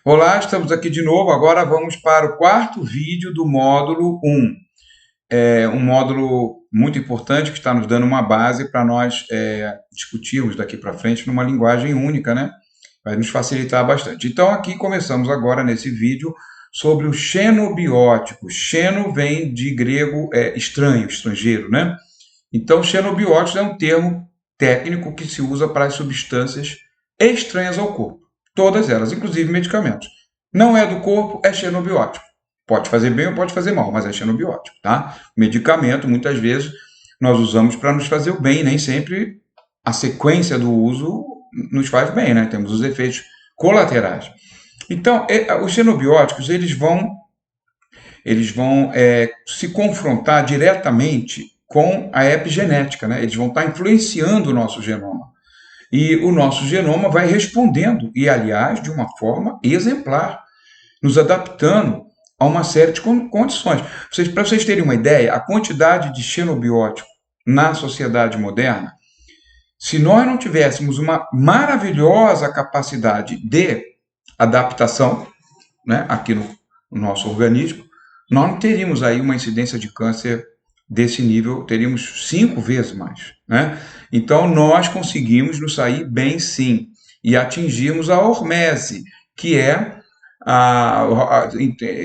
Olá, estamos aqui de novo. Agora vamos para o quarto vídeo do módulo 1. É um módulo muito importante que está nos dando uma base para nós discutirmos daqui para frente numa linguagem única, né? Vai nos facilitar bastante. Então, aqui começamos agora nesse vídeo sobre o xenobiótico. Xeno vem de grego estranho, estrangeiro, né? Então, xenobióticos é um termo técnico que se usa para as substâncias estranhas ao corpo. Todas elas, inclusive medicamentos. Não é do corpo, é xenobiótico. Pode fazer bem ou pode fazer mal, mas é xenobiótico, tá? Medicamento, muitas vezes, nós usamos para nos fazer o bem, nem sempre a sequência do uso nos faz bem, né? Temos os efeitos colaterais. Então, os xenobióticos, eles vão se confrontar diretamente com a epigenética, né? Eles vão estar influenciando o nosso genoma. E o nosso genoma vai respondendo, e aliás, de uma forma exemplar, nos adaptando a uma série de condições. Para vocês terem uma ideia, a quantidade de xenobiótico na sociedade moderna, se nós não tivéssemos uma maravilhosa capacidade de adaptação, né, aqui no nosso organismo, nós não teríamos aí uma incidência de câncer desse nível, teríamos 5 vezes mais, né? Então, nós conseguimos nos sair bem, sim, e atingirmos a hormese, que é,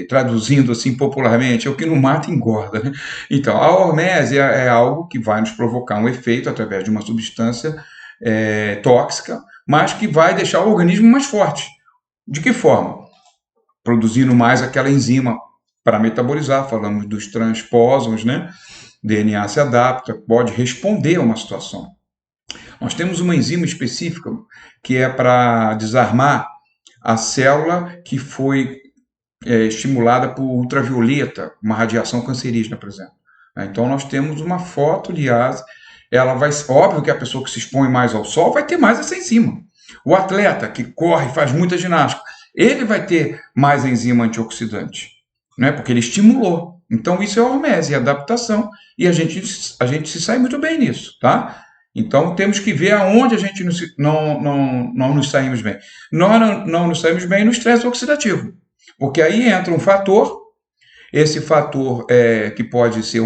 traduzindo assim popularmente, é o que não mata engorda, né? Então, a hormese é algo que vai nos provocar um efeito através de uma substância tóxica, mas que vai deixar o organismo mais forte. De que forma? Produzindo mais aquela enzima para metabolizar, falamos dos transpósons, né? DNA se adapta, pode responder a uma situação. Nós temos uma enzima específica que é para desarmar a célula que foi estimulada por ultravioleta, uma radiação cancerígena, por exemplo. Então nós temos uma fotoliase, ela vai, óbvio que a pessoa que se expõe mais ao sol vai ter mais essa enzima. O atleta que corre, faz muita ginástica, ele vai ter mais enzima antioxidante, né? Porque ele estimulou. Então isso é hormese, é adaptação, e a gente se sai muito bem nisso, tá? Então temos que ver aonde a gente não nos saímos bem. Nós não nos saímos bem no estresse oxidativo, porque aí entra um fator, esse fator que pode ser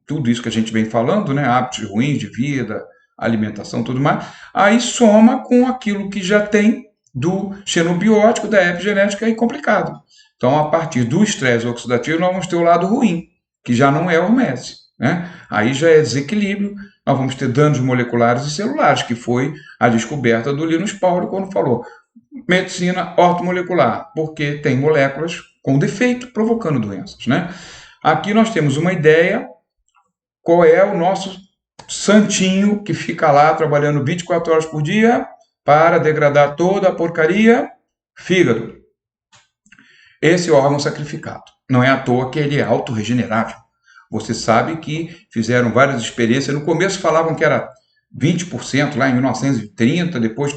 tudo isso que a gente vem falando, né? Hábitos ruins de vida, alimentação, tudo mais, aí soma com aquilo que já tem do xenobiótico, da epigenética, e complicado. Então, a partir do estresse oxidativo, nós vamos ter o lado ruim, que já não é hormese, né? Aí já é desequilíbrio, nós vamos ter danos moleculares e celulares, que foi a descoberta do Linus Pauling quando falou medicina ortomolecular, porque tem moléculas com defeito provocando doenças, né? Aqui nós temos uma ideia, qual é o nosso santinho que fica lá trabalhando 24 horas por dia para degradar toda a porcaria? Fígado. Esse órgão sacrificado. Não é à toa que ele é autorregenerável. Você sabe que fizeram várias experiências. No começo falavam que era 20% lá em 1930, depois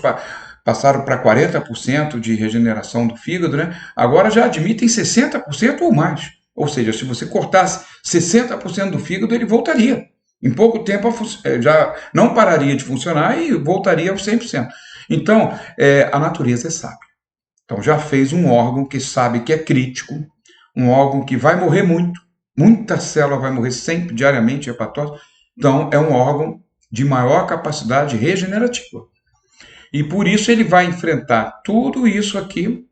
passaram para 40% de regeneração do fígado, né? Agora já admitem 60% ou mais. Ou seja, se você cortasse 60% do fígado, ele voltaria. Em pouco tempo já não pararia de funcionar e voltaria aos 100%. Então, a natureza é sábia. Então, já fez um órgão que sabe que é crítico, um órgão que vai morrer muito, muita célula vai morrer sempre, diariamente, hepatose. Então, é um órgão de maior capacidade regenerativa. E por isso ele vai enfrentar tudo isso aqui,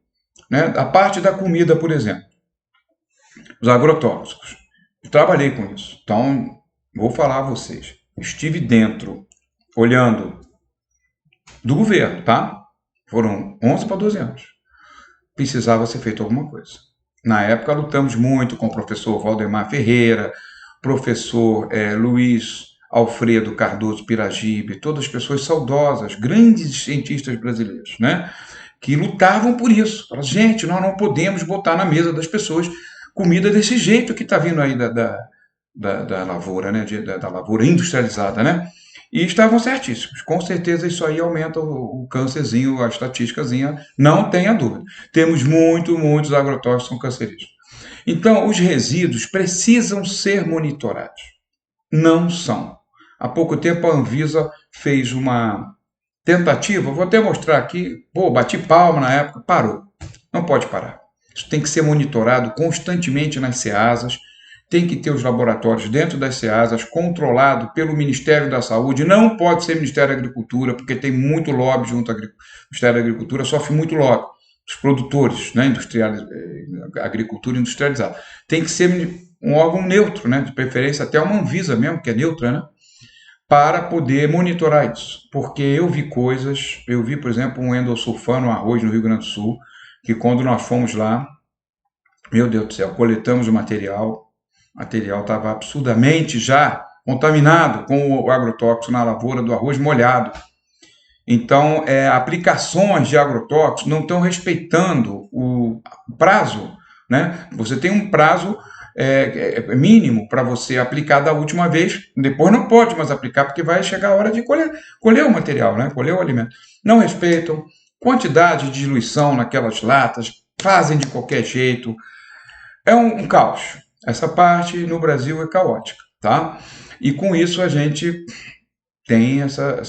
né? A parte da comida, por exemplo, os agrotóxicos. Eu trabalhei com isso. Então, vou falar a vocês. Estive dentro, olhando, do governo, tá? Foram 11 para 12 anos. Precisava ser feito alguma coisa. Na época, lutamos muito com o professor Valdemar Ferreira, professor Luiz Alfredo Cardoso Piragibe, todas as pessoas saudosas, grandes cientistas brasileiros, né? Que lutavam por isso. Falaram, gente, nós não podemos botar na mesa das pessoas comida desse jeito que está vindo aí da lavoura, né? Da lavoura industrializada, né? E estavam certíssimos. Com certeza isso aí aumenta o câncerzinho, a estatísticazinha, não tenha dúvida. Temos muitos agrotóxicos que são cancerígenos. Então, os resíduos precisam ser monitorados. Não são. Há pouco tempo a Anvisa fez uma tentativa, vou até mostrar aqui, bati palma na época, parou. não pode parar. Isso tem que ser monitorado constantemente nas SEASAs, tem que ter os laboratórios dentro das SEASAs, controlado pelo Ministério da Saúde, não pode ser Ministério da Agricultura, porque tem muito lobby junto ao Ministério da Agricultura, sofre muito lobby, os produtores, né, agricultura industrializada. Tem que ser um órgão neutro, né, de preferência até uma Anvisa mesmo, que é neutra, né, para poder monitorar isso. Porque eu vi, por exemplo, um endosulfano, arroz no Rio Grande do Sul, que quando nós fomos lá, meu Deus do céu, coletamos o material estava absurdamente já contaminado com o agrotóxico na lavoura do arroz molhado. Então, aplicações de agrotóxicos não estão respeitando o prazo, né? Você tem um prazo mínimo para você aplicar da última vez, depois não pode mais aplicar, porque vai chegar a hora de colher o material, né? Colher o alimento. Não respeitam, quantidade de diluição naquelas latas, fazem de qualquer jeito. É um caos. Essa parte no Brasil é caótica, tá? E com isso a gente tem essa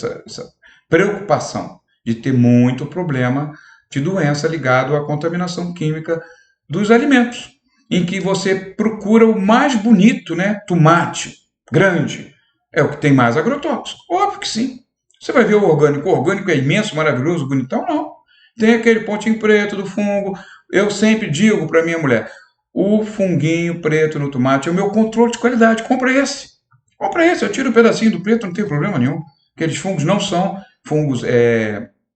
preocupação de ter muito problema de doença ligado à contaminação química dos alimentos, em que você procura o mais bonito, né? Tomate grande é o que tem mais agrotóxico. Óbvio que sim. Você vai ver o orgânico é imenso, maravilhoso, bonitão, não. Tem aquele pontinho preto do fungo. Eu sempre digo para minha mulher, o funguinho preto no tomate é o meu controle de qualidade. Compra esse. Compra esse. Eu tiro um pedacinho do preto, não tem problema nenhum. Aqueles fungos não são fungos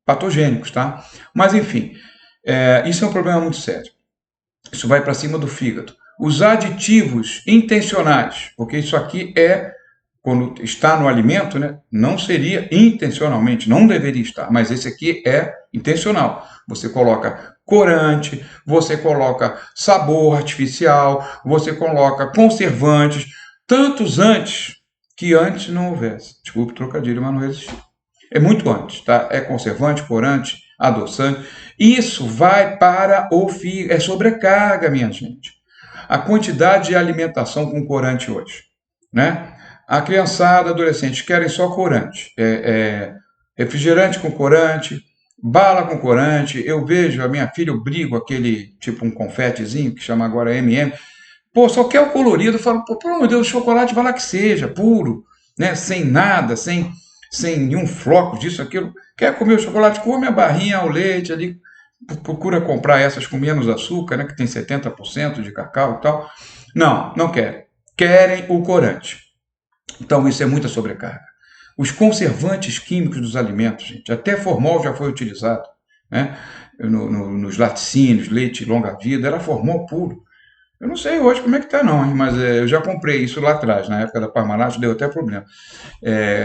patogênicos, tá? Mas, enfim, isso é um problema muito sério. Isso vai para cima do fígado. Os aditivos intencionais, porque isso aqui quando está no alimento, né, não seria intencionalmente, não deveria estar, mas esse aqui é intencional. Você coloca corante, você coloca sabor artificial, você coloca conservantes, tantos antes que antes não houvesse. Desculpe o trocadilho, mas não existiu. É muito antes, tá? É conservante, corante, adoçante. Isso vai para o fígado, é sobrecarga, minha gente. A quantidade de alimentação com corante hoje, né? A criançada, adolescente querem só corante, refrigerante com corante, bala com corante. Eu vejo a minha filha, eu brigo aquele tipo um confetezinho que chama agora M&M. Pô, só quer o colorido. Eu falo, pô, pelo amor de Deus, o chocolate vai lá que seja, puro, né? Sem nada, sem nenhum floco disso, aquilo. Quer comer o chocolate? Come a barrinha ao leite ali. Procura comprar essas com menos açúcar, né? Que tem 70% de cacau e tal. Não, não querem. Querem o corante. Então, isso é muita sobrecarga. Os conservantes químicos dos alimentos, gente, até formol já foi utilizado, né? Nos laticínios, leite longa-vida, era formol puro. Eu não sei hoje como é que está, não, hein? Mas eu já comprei isso lá atrás, na época da Parmalat, deu até problema.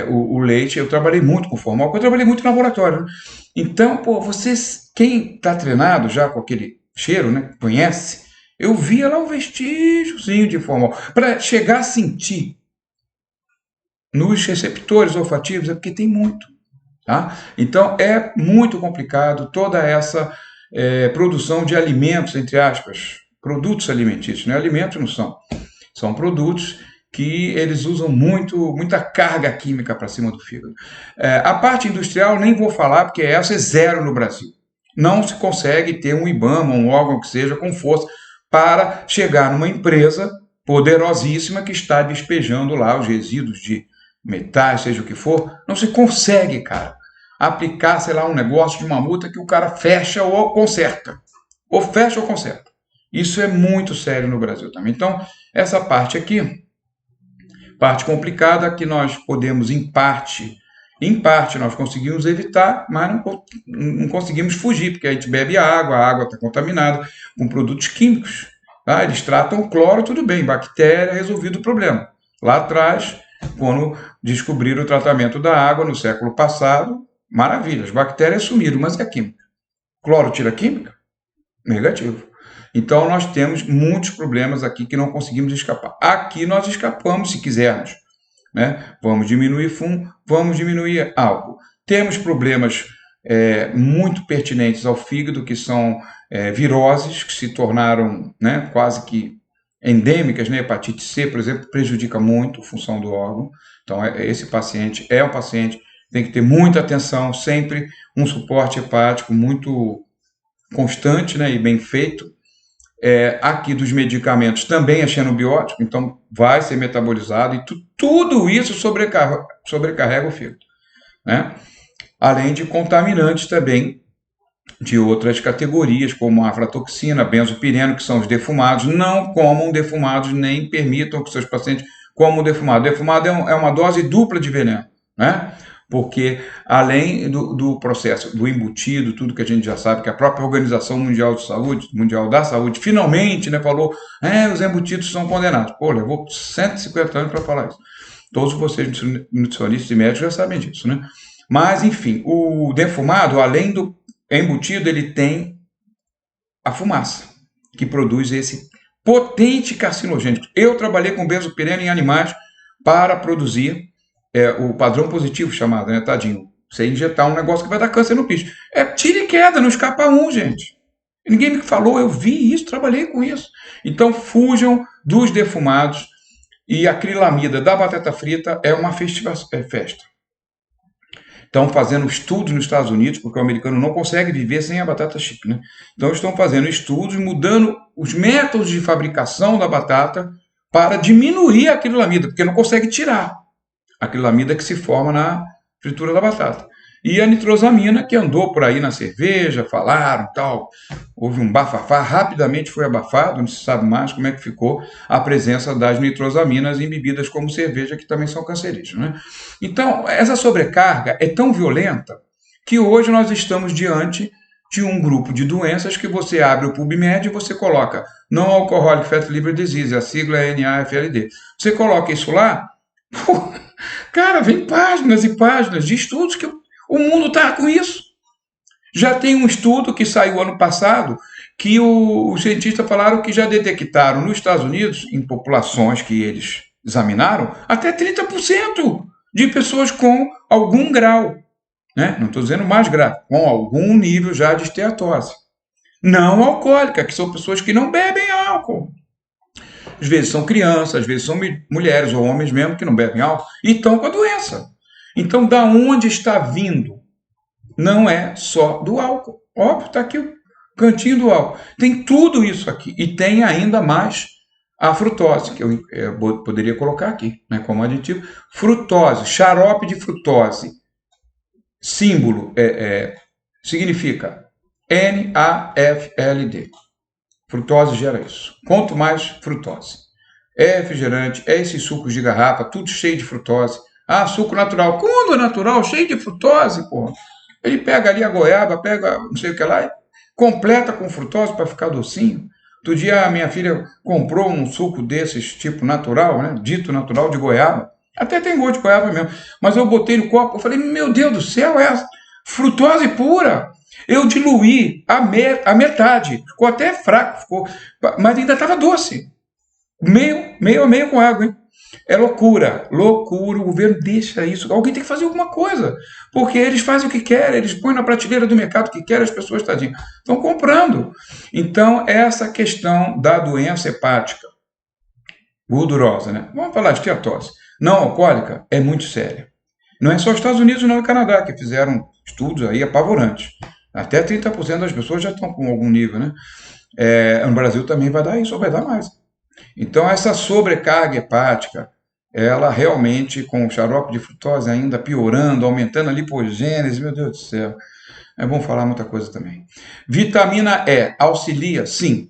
O leite, eu trabalhei muito com formol, porque eu trabalhei muito no laboratório, né? Então, pô, quem está treinado já com aquele cheiro, né? Conhece, eu via lá um vestígiozinho de formol. Para chegar a sentir nos receptores olfativos, é porque tem muito, tá? Então, é muito complicado toda essa produção de alimentos, entre aspas, produtos alimentícios, né? Alimentos não são produtos que eles usam muita carga química para cima do fígado. A parte industrial nem vou falar, porque essa é zero no Brasil. Não se consegue ter um IBAMA, um órgão que seja com força para chegar numa empresa poderosíssima que está despejando lá os resíduos de metais, seja o que for. Não se consegue, cara, aplicar, sei lá, um negócio de uma multa que o cara fecha ou conserta. Ou fecha ou conserta. Isso é muito sério no Brasil também. Então, essa parte aqui, parte complicada, que nós podemos, em parte nós conseguimos evitar, mas não conseguimos fugir, porque a gente bebe a água está contaminada com produtos químicos. Tá? Eles tratam o cloro, tudo bem, bactéria, resolvido o problema. Lá atrás, quando descobriram o tratamento da água no século passado, maravilha, as bactérias sumiram, mas é química. Cloro tira química? Negativo. Então, nós temos muitos problemas aqui que não conseguimos escapar. Aqui nós escapamos, se quisermos, né? Vamos diminuir fumo, vamos diminuir álcool. Temos problemas muito pertinentes ao fígado, que são viroses, que se tornaram, né, quase que endêmicas, né? Hepatite C, por exemplo, prejudica muito a função do órgão. Então, esse paciente é um paciente que tem que ter muita atenção, sempre um suporte hepático muito constante, né, e bem feito. Aqui dos medicamentos também é xenobiótico, então vai ser metabolizado e tudo isso sobrecarrega o fígado, né? Além de contaminantes também de outras categorias, como a aflatoxina, benzopireno, que são os defumados. Não comam defumados, nem permitam que seus pacientes comam defumado. Defumado é uma dose dupla de veneno, né? Porque além do processo do embutido, tudo que a gente já sabe, que a própria Organização Mundial da Saúde, finalmente, né, falou, os embutidos são condenados. Pô, levou 150 anos para falar isso. Todos vocês, nutricionistas e médicos, já sabem disso, né? Mas, enfim, o defumado, além do embutido, ele tem a fumaça, que produz esse potente carcinogênico. Eu trabalhei com benzopireno em animais para produzir o padrão positivo chamado, né, tadinho? Você injetar um negócio que vai dar câncer no bicho. É tira e queda, não escapa um, gente. Ninguém me falou, eu vi isso, trabalhei com isso. Então, fujam dos defumados, e a acrilamida da batata frita é uma festa. Estão fazendo estudos nos Estados Unidos, porque o americano não consegue viver sem a batata chip, né? Então estão fazendo estudos, mudando os métodos de fabricação da batata para diminuir a acrilamida, porque não consegue tirar a acrilamida que se forma na fritura da batata. E a nitrosamina, que andou por aí na cerveja, falaram, tal, houve um bafafá, rapidamente foi abafado, não se sabe mais como é que ficou a presença das nitrosaminas em bebidas como cerveja, que também são cancerígenas, né? Então, essa sobrecarga é tão violenta que hoje nós estamos diante de um grupo de doenças que você abre o PubMed e você coloca Non-Alcoholic Fatty Liver Disease, a sigla é NAFLD. Você coloca isso lá, cara, vem páginas e páginas de estudos que o mundo está com isso. Já tem um estudo que saiu ano passado que os cientistas falaram que já detectaram nos Estados Unidos, em populações que eles examinaram, até 30% de pessoas com algum grau, né? Não estou dizendo mais grave, com algum nível já de esteatose. Não alcoólica, que são pessoas que não bebem álcool. Às vezes são crianças, às vezes são mulheres ou homens mesmo que não bebem álcool e estão com a doença. Então, da onde está vindo? Não é só do álcool. Óbvio, está aqui o cantinho do álcool. Tem tudo isso aqui. E tem ainda mais a frutose, que eu poderia colocar aqui, né, como aditivo. Frutose, xarope de frutose. Símbolo significa NAFLD. Frutose gera isso. Quanto mais frutose. É refrigerante, é esses sucos de garrafa, tudo cheio de frutose. Suco natural. Quando é natural, cheio de frutose, pô. Ele pega ali a goiaba, pega não sei o que lá, e completa com frutose para ficar docinho. Outro dia a minha filha comprou um suco desses, tipo natural, né? Dito natural de goiaba. Até tem gosto de goiaba mesmo. Mas eu botei no copo, eu falei, meu Deus do céu, é frutose pura. Eu diluí a metade. Ficou até fraco, mas ainda estava doce. Meio a meio com água, hein? É loucura, o governo deixa isso. Alguém tem que fazer alguma coisa, porque eles fazem o que querem, eles põem na prateleira do mercado o que querem, as pessoas, tadinho, estão comprando. Então, essa questão da doença hepática gordurosa, né? Vamos falar de esteatose não alcoólica, é muito séria. Não é só os Estados Unidos, não, e Canadá, que fizeram estudos aí apavorantes. Até 30% das pessoas já estão com algum nível, né? No Brasil também vai dar isso, ou vai dar mais. Então, essa sobrecarga hepática, ela realmente, com o xarope de frutose ainda piorando, aumentando a lipogênese, meu Deus do céu, é bom falar muita coisa também. Vitamina E auxilia, sim,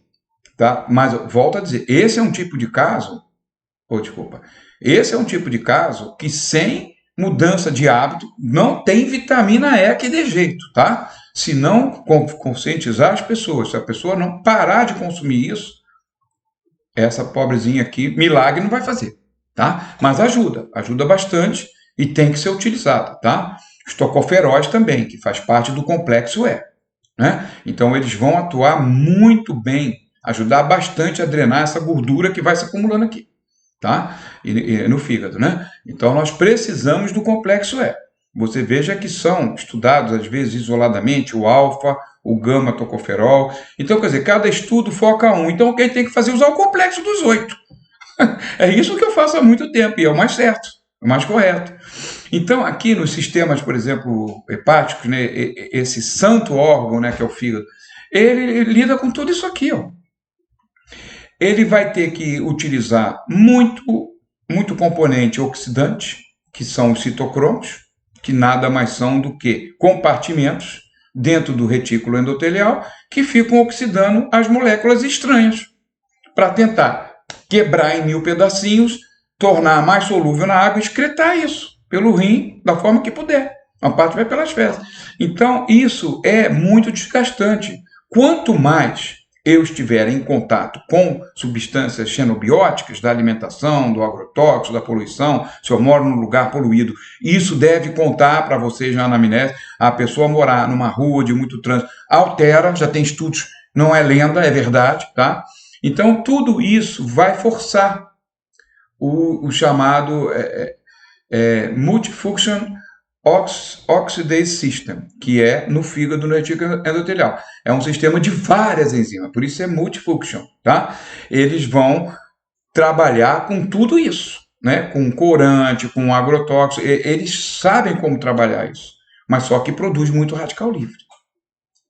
tá? Mas volto a dizer, esse é um tipo de caso, esse é um tipo de caso que sem mudança de hábito não tem vitamina E que dê jeito, tá? Se não conscientizar as pessoas, se a pessoa não parar de consumir isso, essa pobrezinha aqui, milagre não vai fazer, tá? Mas ajuda bastante e tem que ser utilizada, tá? Os tocoferóis também, que faz parte do complexo E, né? Então eles vão atuar muito bem, ajudar bastante a drenar essa gordura que vai se acumulando aqui, tá? E no fígado, né? Então nós precisamos do complexo E. Você veja que são estudados às vezes isoladamente o alfa, o gama-tocoferol. Então, quer dizer, cada estudo foca um. Então, quem tem que fazer é usar o complexo dos 8. É isso que eu faço há muito tempo, e é o mais certo, é o mais correto. Então, aqui nos sistemas, por exemplo, hepáticos, né, esse santo órgão, né, que é o fígado, ele lida com tudo isso aqui, ó. Ele vai ter que utilizar muito componente oxidante, que são os citocromos, que nada mais são do que compartimentos dentro do retículo endotelial que ficam oxidando as moléculas estranhas para tentar quebrar em 1000 pedacinhos, tornar mais solúvel na água e excretar isso pelo rim da forma que puder. Uma parte vai pelas fezes. Então, isso é muito desgastante. Quanto mais eu estiver em contato com substâncias xenobióticas da alimentação, do agrotóxico, da poluição, se eu moro num lugar poluído, isso deve contar para vocês na anamnese. A pessoa morar numa rua de muito trânsito altera, já tem estudos, não é lenda, é verdade, tá? Então, tudo isso vai forçar o chamado Multifunction Oxidase System, que é no fígado, no retículo endotelial. É um sistema de várias enzimas, por isso é multifunction, tá? Eles vão trabalhar com tudo isso, né? Com corante, com agrotóxico, eles sabem como trabalhar isso, mas só que produz muito radical livre.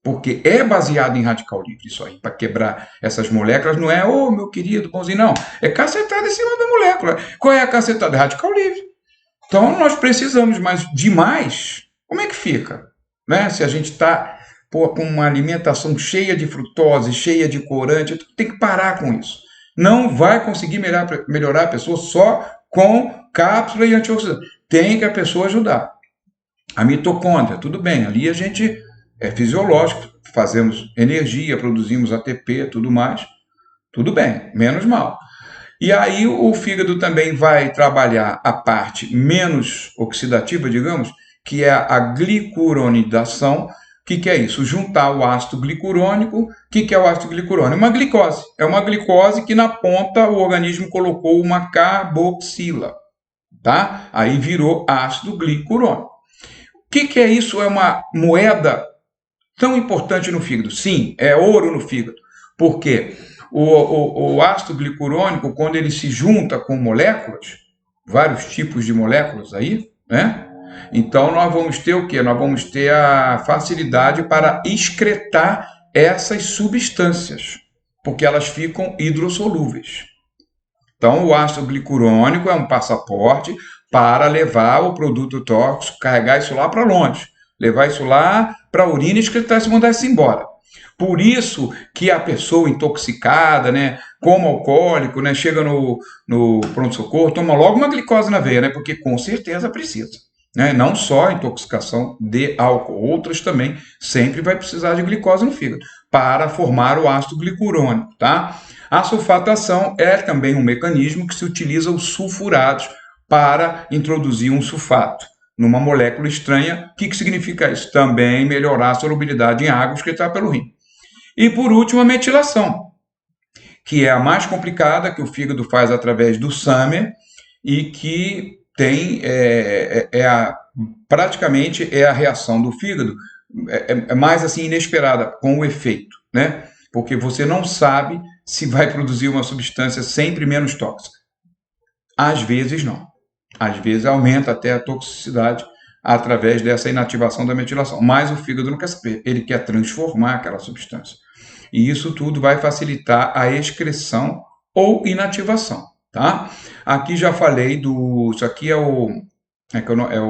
Porque é baseado em radical livre isso aí, para quebrar essas moléculas, não é, meu querido, bonzinho, não. É cacetada em cima da molécula. Qual é a cacetada? É radical livre. Então, nós precisamos, mas demais, como é que fica? Né? Se a gente está com uma alimentação cheia de frutose, cheia de corante, tem que parar com isso. Não vai conseguir melhorar a pessoa só com cápsula e antioxidante. Tem que a pessoa ajudar. A mitocôndria, tudo bem, ali a gente é fisiológico, fazemos energia, produzimos ATP, tudo mais, tudo bem, menos mal. E aí o fígado também vai trabalhar a parte menos oxidativa, digamos, que é a glicuronidação. O que é isso? Juntar o ácido glicurônico. O que é o ácido glicurônico? Uma glicose. É uma glicose que na ponta o organismo colocou uma carboxila, tá? Aí virou ácido glicurônico. O que é isso? É uma moeda tão importante no fígado? Sim, é ouro no fígado. Por quê? O ácido glicurônico, quando ele se junta com moléculas, vários tipos de moléculas aí, né? Então nós vamos ter o quê? Nós vamos ter a facilidade para excretar essas substâncias, porque elas ficam hidrossolúveis. Então o ácido glicurônico é um passaporte para levar o produto tóxico, carregar isso lá para longe, levar isso lá para a urina e excretar isso e mandar isso embora. Por isso que a pessoa intoxicada, né, como alcoólico, né, chega no pronto-socorro, toma logo uma glicose na veia, né, porque com certeza precisa. Né, não só a intoxicação de álcool, outras também sempre vai precisar de glicose no fígado para formar o ácido glicurônico. Tá? A sulfatação é também um mecanismo que se utiliza os sulfurados para introduzir um sulfato numa molécula estranha. O que significa isso? Também melhorar a solubilidade em água excretada pelo rim. E por último, a metilação, que é a mais complicada, que o fígado faz através do SAMer e que tem praticamente é a reação do fígado mais assim inesperada com o efeito, né? Porque você não sabe se vai produzir uma substância sempre menos tóxica. Às vezes não. Às vezes aumenta até a toxicidade através dessa inativação da metilação. Mas o fígado não quer saber, ele quer transformar aquela substância. E isso tudo vai facilitar a excreção ou inativação, tá? Aqui já falei isso aqui é o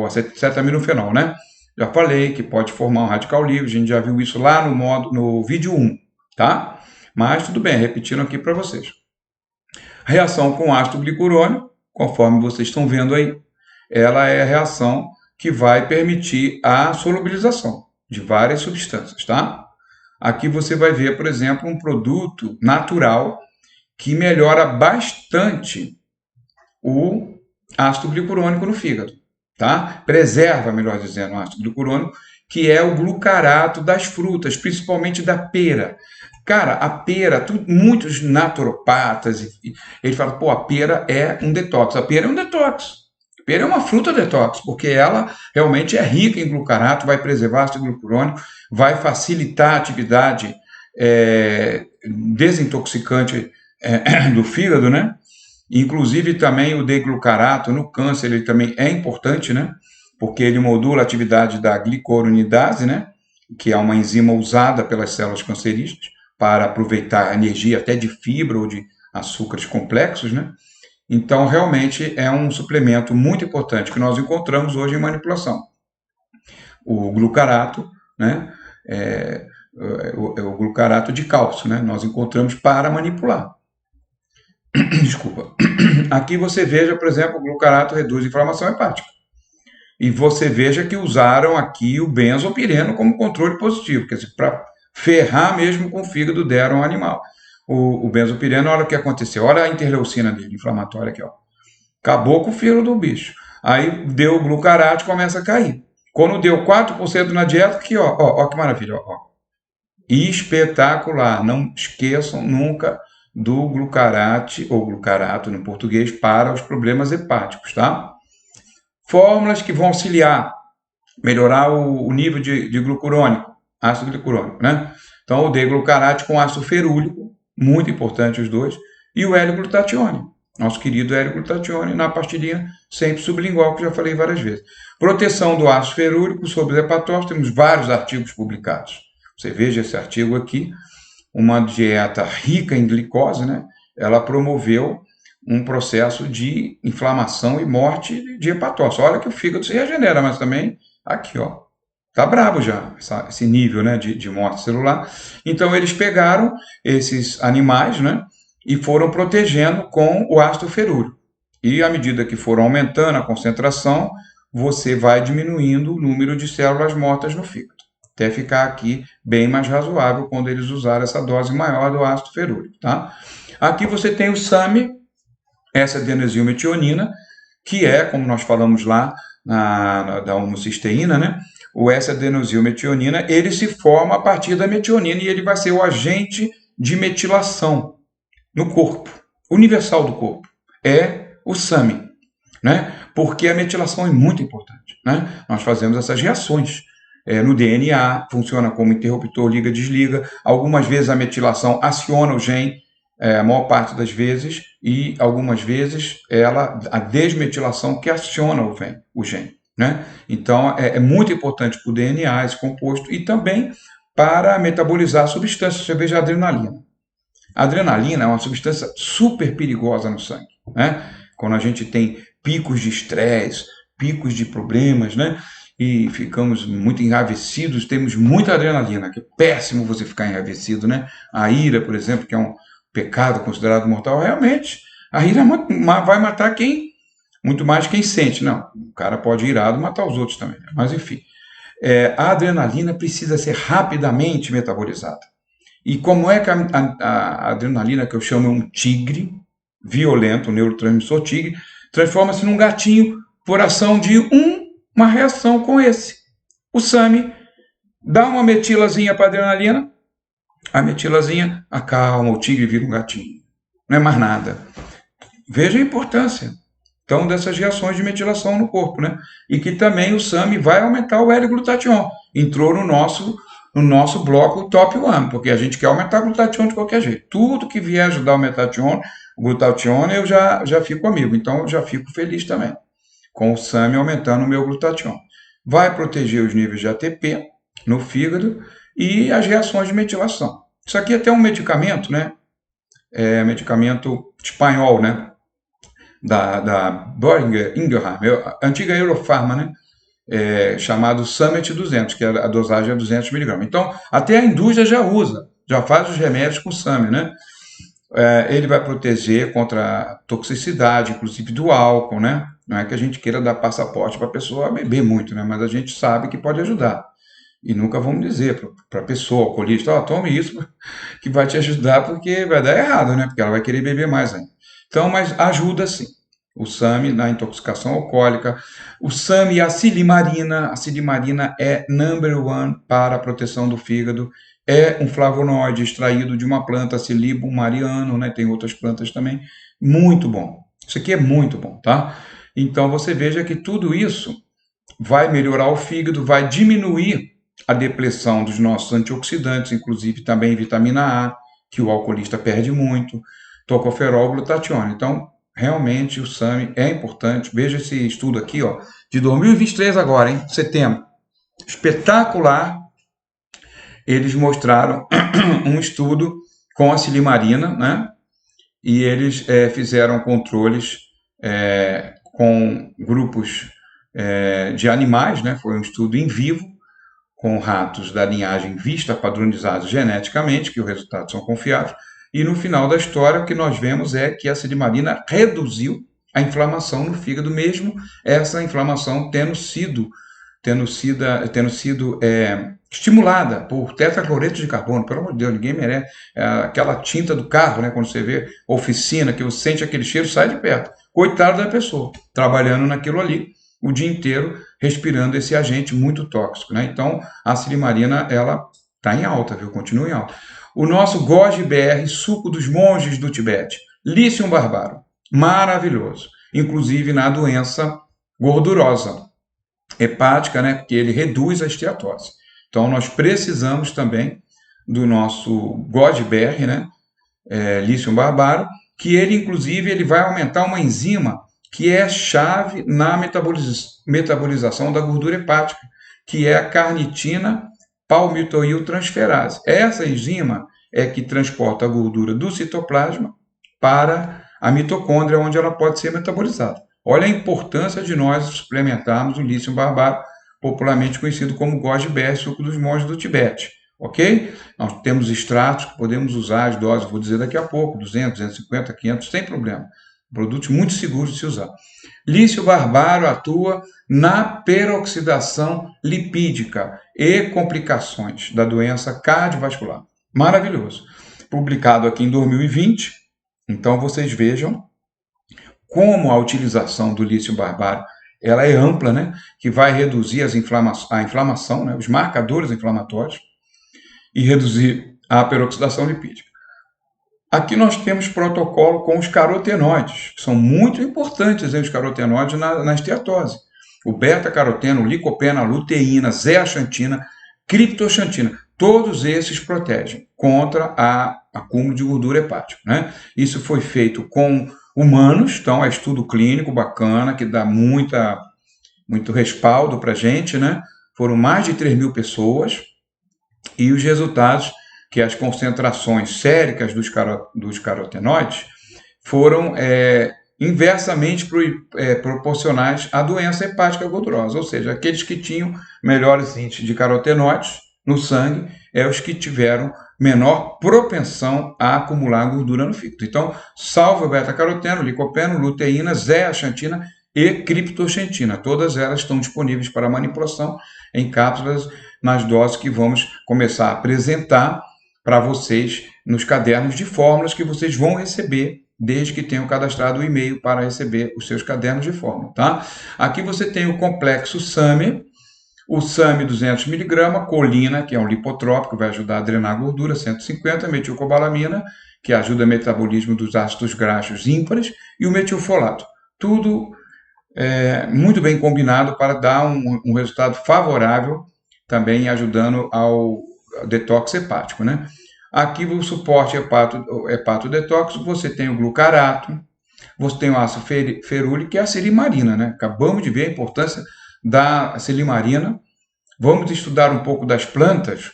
acetaminofenol, né? Já falei que pode formar um radical livre, a gente já viu isso lá no vídeo 1, tá? Mas tudo bem, repetindo aqui para vocês. Reação com ácido glicurônico, conforme vocês estão vendo aí, ela é a reação que vai permitir a solubilização de várias substâncias, tá? Aqui você vai ver, por exemplo, um produto natural que melhora bastante o ácido glicurônico no fígado, tá? Preserva, melhor dizendo, o ácido glicurônico, que é o glucarato das frutas, principalmente da pera. Cara, a pera, muitos naturopatas, eles falam, a pera é um detox. A pera é um detox. A pera é uma fruta detox, porque ela realmente é rica em glucarato, vai preservar ácido glicurônico, vai facilitar a atividade desintoxicante do fígado, né? Inclusive também o D-glucarato no câncer, ele também é importante, né? Porque ele modula a atividade da glicuronidase, né? que é uma enzima usada pelas células cancerígenas para aproveitar a energia até de fibra ou de açúcares complexos, né? Então, realmente é um suplemento muito importante que nós encontramos hoje em manipulação. O glucarato, né? O glucarato de cálcio, né? Nós encontramos para manipular. Desculpa. Aqui você veja, por exemplo, o glucarato reduz a inflamação hepática. E você veja que usaram aqui o benzopireno como controle positivo, quer dizer, para ferrar mesmo com o fígado deram ao animal. O benzopireno, olha o que aconteceu, olha a interleucina dele, inflamatória aqui, ó. Acabou com o fígado do bicho. Aí deu o glucarato e começa a cair. Quando deu 4% na dieta, aqui, ó que maravilha, ó. Espetacular. Não esqueçam nunca do glucarate, ou glucarato no português, para os problemas hepáticos, tá? Fórmulas que vão auxiliar, melhorar o nível de glucurônico, ácido glicurônico, né? Então, o D-glucarate com ácido ferúlico, muito importante os dois, e o L-glutatione, nosso querido L-glutatione, na pastilhinha sempre sublingual, que já falei várias vezes. Proteção do ácido ferúlico sobre os hepatócitos, temos vários artigos publicados. Você veja esse artigo aqui, uma dieta rica em glicose, né? Ela promoveu um processo de inflamação e morte de hepatócito. Olha que o fígado se regenera, mas também aqui, ó, tá brabo já esse nível, né, de morte celular. Então eles pegaram esses animais, né, e foram protegendo com o ácido ferúrico. E à medida que foram aumentando a concentração, você vai diminuindo o número de células mortas no fígado, até ficar aqui bem mais razoável quando eles usaram essa dose maior do ácido ferúrico, tá? Aqui você tem o SAMe, essa adenosine-metionina, que é, como nós falamos lá, da homocisteína, né? O S-adenosine-metionina, ele se forma a partir da metionina e ele vai ser o agente de metilação no corpo, universal do corpo. É o SAMe, né? Porque a metilação é muito importante, né? Nós fazemos essas reações. No DNA, funciona como interruptor liga-desliga. Algumas vezes a metilação aciona o gene, a maior parte das vezes, e algumas vezes a desmetilação que aciona o gene, né? Então é muito importante para o DNA esse composto e também para metabolizar substâncias. Você veja a adrenalina. A adrenalina é uma substância super perigosa no sangue, né? Quando a gente tem picos de estresse, picos de problemas, né? E ficamos muito enraivecidos, temos muita adrenalina, que é péssimo você ficar enraivecido, né? A ira, por exemplo, que é um pecado considerado mortal, realmente, a ira vai matar muito mais quem sente. Não, o cara pode irado matar os outros também, né? Mas enfim, a adrenalina precisa ser rapidamente metabolizada. E como é que a adrenalina, que eu chamo um tigre violento, um neurotransmissor tigre, transforma-se num gatinho por ação de uma reação com esse. O SAMe dá uma metilazinha para a adrenalina, a metilazinha acalma, o tigre vira um gatinho. Não é mais nada. Veja a importância, então, dessas reações de metilação no corpo, né? E que também o SAMe vai aumentar o L-glutatión. Entrou no nosso bloco top 1, porque a gente quer aumentar o glutatión de qualquer jeito. Tudo que vier ajudar a aumentar o glutatión, eu já fico amigo. Então, eu já fico feliz também, com o SAMe aumentando o meu glutatión. Vai proteger os níveis de ATP no fígado e as reações de metilação. Isso aqui é até um medicamento, né? É medicamento espanhol, né? Da Boehringer Ingelheim, antiga Eurofarma, né? Chamado Summit 200, que a dosagem é 200 mg. Então, até a indústria já usa, já faz os remédios com SAMe, né? Ele vai proteger contra a toxicidade, inclusive do álcool, né? Não é que a gente queira dar passaporte para a pessoa beber muito, né? Mas a gente sabe que pode ajudar. E nunca vamos dizer para a pessoa alcoolista, tome isso que vai te ajudar, porque vai dar errado, né? Porque ela vai querer beber mais ainda. Então, mas ajuda sim. O SAMe na intoxicação alcoólica, o SAMe e a silimarina. A silimarina é number one para a proteção do fígado. É um flavonoide extraído de uma planta, Silybum mariano, né? Tem outras plantas também. Muito bom. Isso aqui é muito bom, tá? Então, você veja que tudo isso vai melhorar o fígado, vai diminuir a depressão dos nossos antioxidantes, inclusive também vitamina A, que o alcoolista perde muito, tocoferol, glutatione. Então, realmente, o SAMe é importante. Veja esse estudo aqui, ó, de 2023 agora, hein? Setembro. Espetacular. eles mostraram um estudo com a silimarina, né? E eles fizeram controles com grupos de animais, né? Foi um estudo em vivo, com ratos da linhagem vista padronizados geneticamente, que os resultados são confiáveis, e no final da história o que nós vemos é que a silimarina reduziu a inflamação no fígado, mesmo essa inflamação tendo sido estimulada por tetracloreto de carbono. Pelo amor de Deus, ninguém merece. Aquela tinta do carro, né, quando você vê oficina, que você sente aquele cheiro, sai de perto. Coitado da pessoa, trabalhando naquilo ali o dia inteiro, respirando esse agente muito tóxico, né? Então, a silimarina, ela está em alta, viu? Continua em alta. O nosso Goji BR, suco dos monges do Tibete, Lícium barbaro, maravilhoso, inclusive na doença gordurosa hepática, né? Porque ele reduz a esteatose. Então, nós precisamos também do nosso Goji BR, né? Lícium barbaro, que ele, inclusive, ele vai aumentar uma enzima que é chave na metabolização da gordura hepática, que é a carnitina palmitoiltransferase. Essa enzima é que transporta a gordura do citoplasma para a mitocôndria, onde ela pode ser metabolizada. Olha a importância de nós suplementarmos o lícium barbaro, popularmente conhecido como Goji BR, suco dos monges do Tibete. Ok? Nós temos extratos que podemos usar, as doses, vou dizer daqui a pouco, 200, 250, 500, sem problema. Produtos muito seguros de se usar. Lício barbaro atua na peroxidação lipídica e complicações da doença cardiovascular. Maravilhoso. Publicado aqui em 2020. Então, vocês vejam como a utilização do lício barbaro ela é ampla, né? Que vai reduzir a inflamação, né? Os marcadores inflamatórios, e reduzir a peroxidação lipídica. Aqui nós temos protocolo com os carotenoides, que são muito importantes, os carotenoides na esteatose. O beta-caroteno, licopeno, a luteína, zeaxantina, criptoxantina, todos esses protegem contra o acúmulo de gordura hepática, né? Isso foi feito com humanos, então é estudo clínico bacana, que dá muito respaldo para a gente, né? Foram mais de 3.000 pessoas, e os resultados, que as concentrações séricas dos carotenoides foram inversamente proporcionais à doença hepática gordurosa, ou seja, aqueles que tinham melhores índices de carotenoides no sangue os que tiveram menor propensão a acumular gordura no fígado. Então, salve o beta-caroteno, licopeno, luteína, zeaxantina e criptoxantina. Todas elas estão disponíveis para manipulação em cápsulas nas doses que vamos começar a apresentar para vocês nos cadernos de fórmulas que vocês vão receber desde que tenham cadastrado o e-mail para receber os seus cadernos de fórmula, tá? Aqui você tem o complexo SAMe, o SAMe 200mg, colina, que é um lipotrópico, vai ajudar a drenar a gordura, 150, metilcobalamina, que ajuda o metabolismo dos ácidos graxos ímpares, e o metilfolato. Tudo muito bem combinado para dar um resultado favorável, também ajudando ao detox hepático, né? Aqui o suporte hepatodetox, você tem o glucarato, você tem o ácido ferúlico, que é a silimarina, né? Acabamos de ver a importância da silimarina. Vamos estudar um pouco das plantas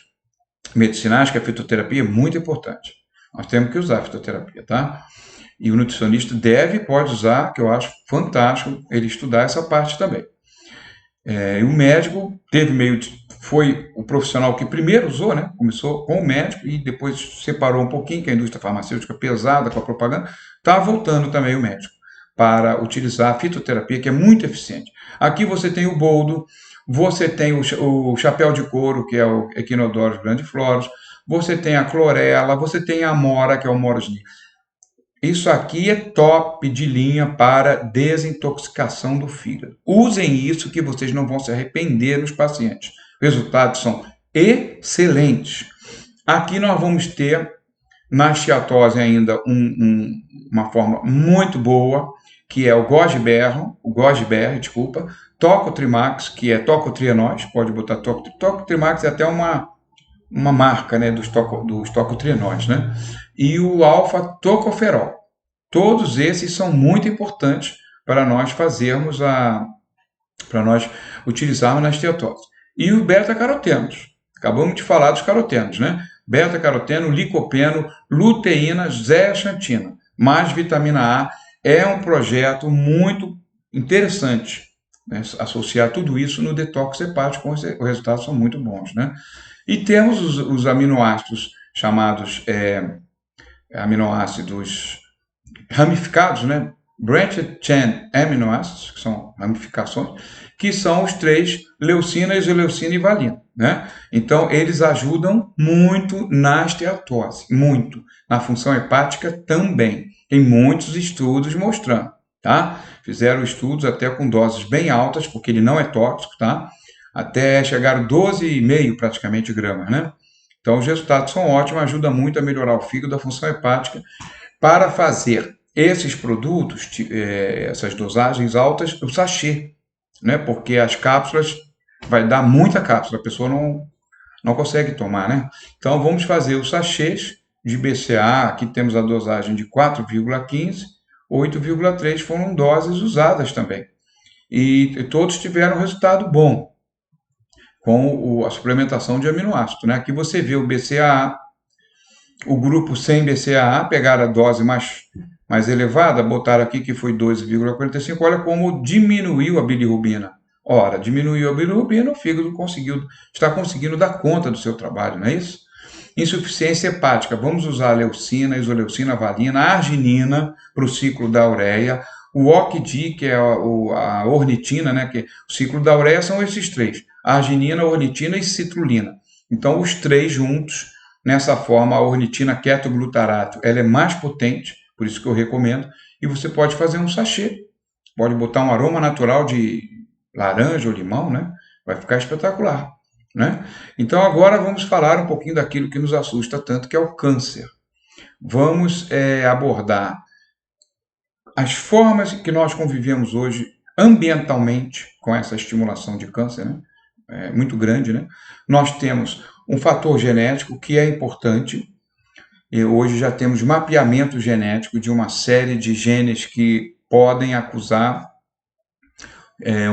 medicinais, que a fitoterapia é muito importante. Nós temos que usar a fitoterapia, tá? E o nutricionista pode usar, que eu acho fantástico ele estudar essa parte também. E o médico foi o profissional que primeiro usou, né? Começou com o médico e depois separou um pouquinho, que a indústria farmacêutica pesada com a propaganda, está voltando também o médico para utilizar a fitoterapia, que é muito eficiente. Aqui você tem o boldo, você tem o chapéu de couro, que é o Echinodorus grandiflorus, você tem a clorela, você tem a amora, que é o Morus nigra. Isso aqui é top de linha para desintoxicação do fígado. Usem isso que vocês não vão se arrepender nos pacientes. Resultados são excelentes. Aqui nós vamos ter, na esteatose ainda, uma forma muito boa, que é o Goji BR, Tocotrimax, que é tocotrienóis, pode botar Tocotrimax, é até uma marca, né, dos tocotrienóis, né? E o alfa-tocoferol. Todos esses são muito importantes para nós utilizarmos na esteatose. E os beta-carotenos. Acabamos de falar dos carotenos, né? Beta-caroteno, licopeno, luteína, zeaxantina, mais vitamina A. É um projeto muito interessante, né? Associar tudo isso no detox hepático, os resultados são muito bons, né? E temos os aminoácidos chamados aminoácidos ramificados, né? Branched chain amino acids, que são ramificações, que são os três: leucina, isoleucina e valina, né? Então, eles ajudam muito na esteatose, muito. Na função hepática também. Tem muitos estudos mostrando, tá? Fizeram estudos até com doses bem altas, porque ele não é tóxico, tá? Até chegar a 12,5 praticamente gramas, né? Então, os resultados são ótimos, ajuda muito a melhorar o fígado, a função hepática. Para fazer esses produtos, essas dosagens altas, o sachê, né? Porque as cápsulas vai dar muita cápsula, a pessoa não consegue tomar, né? Então vamos fazer os sachês de BCA, aqui temos a dosagem de 4,15, 8,3 foram doses usadas também. E todos tiveram resultado bom com a suplementação de aminoácido, né? Aqui você vê o BCAA, o grupo sem BCAA, pegaram a dose mais elevada, botaram aqui que foi 2,45, olha como diminuiu a bilirrubina. Ora, diminuiu a bilirrubina, o fígado está conseguindo dar conta do seu trabalho, não é isso? Insuficiência hepática, vamos usar a leucina, isoleucina, valina, a arginina para o ciclo da ureia, o OCD, que é a ornitina, né, que o ciclo da ureia são esses três: arginina, ornitina e citrulina. Então, os três juntos, nessa forma, a ornitina ketoglutarato, ela é mais potente, por isso que eu recomendo, e você pode fazer um sachê, pode botar um aroma natural de laranja ou limão, né? Vai ficar espetacular, né? Então agora vamos falar um pouquinho daquilo que nos assusta tanto, que é o câncer. Vamos abordar as formas que nós convivemos hoje ambientalmente com essa estimulação de câncer, né? É muito grande, né? Nós temos um fator genético que é importante, e hoje já temos mapeamento genético de uma série de genes que podem acusar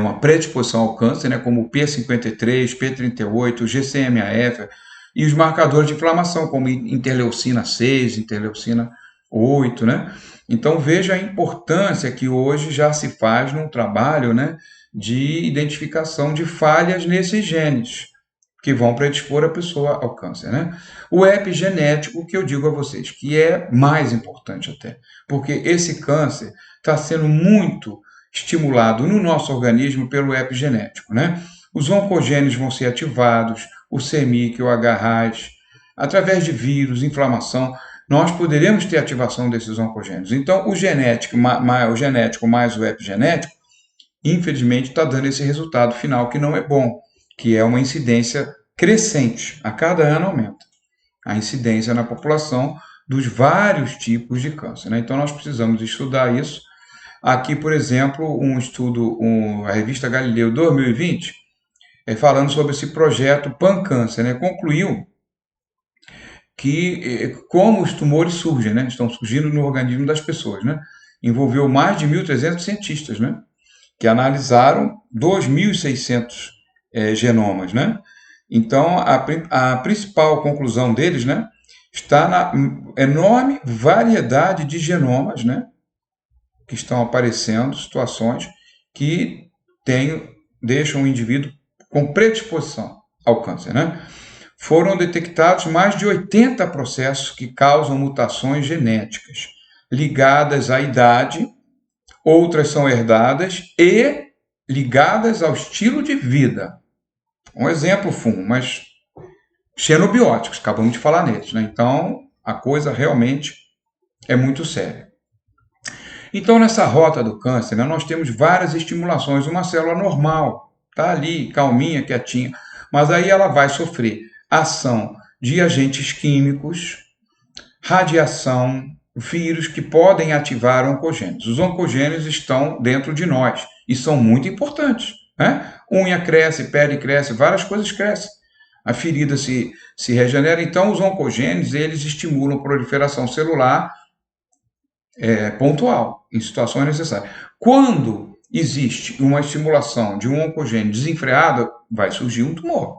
uma predisposição ao câncer, né, como o P53, P38, GCMAF, e os marcadores de inflamação, como interleucina 6, interleucina 8, né? Então veja a importância que hoje já se faz num trabalho, né, de identificação de falhas nesses genes, que vão predispor a pessoa ao câncer, né? O epigenético, que eu digo a vocês, que é mais importante até, porque esse câncer está sendo muito estimulado no nosso organismo pelo epigenético, né? Os oncogenes vão ser ativados, o CMYC, o H-RAS, através de vírus, inflamação, nós poderemos ter ativação desses oncogenes. Então, o genético mais o epigenético, infelizmente, está dando esse resultado final que não é bom, que é uma incidência crescente. A cada ano aumenta a incidência na população dos vários tipos de câncer, né? Então, nós precisamos estudar isso. Aqui, por exemplo, um estudo, a revista Galileu 2020, falando sobre esse projeto Pan-Câncer, né? Concluiu que como os tumores surgem, né? Estão surgindo no organismo das pessoas, né? Envolveu mais de 1.300 cientistas, né? Que analisaram 2.600 genomas, né? Então, a principal conclusão deles, né, está na enorme variedade de genomas, né, que estão aparecendo, situações que deixam o indivíduo com predisposição ao câncer, né? Foram detectados mais de 80 processos que causam mutações genéticas ligadas à idade, outras são herdadas e ligadas ao estilo de vida. Um exemplo, fumo, mas xenobióticos, acabamos de falar neles, né? Então, a coisa realmente é muito séria. Então, nessa rota do câncer, né, nós temos várias estimulações. Uma célula normal, tá ali, calminha, quietinha, mas aí ela vai sofrer ação de agentes químicos, radiação, vírus que podem ativar oncogenes. Os oncogenes estão dentro de nós e são muito importantes, né? Unha cresce, pele cresce, várias coisas crescem. A ferida se regenera. Então, os oncogenes, eles estimulam a proliferação celular pontual, em situações necessárias. Quando existe uma estimulação de um oncogene desenfreada, vai surgir um tumor.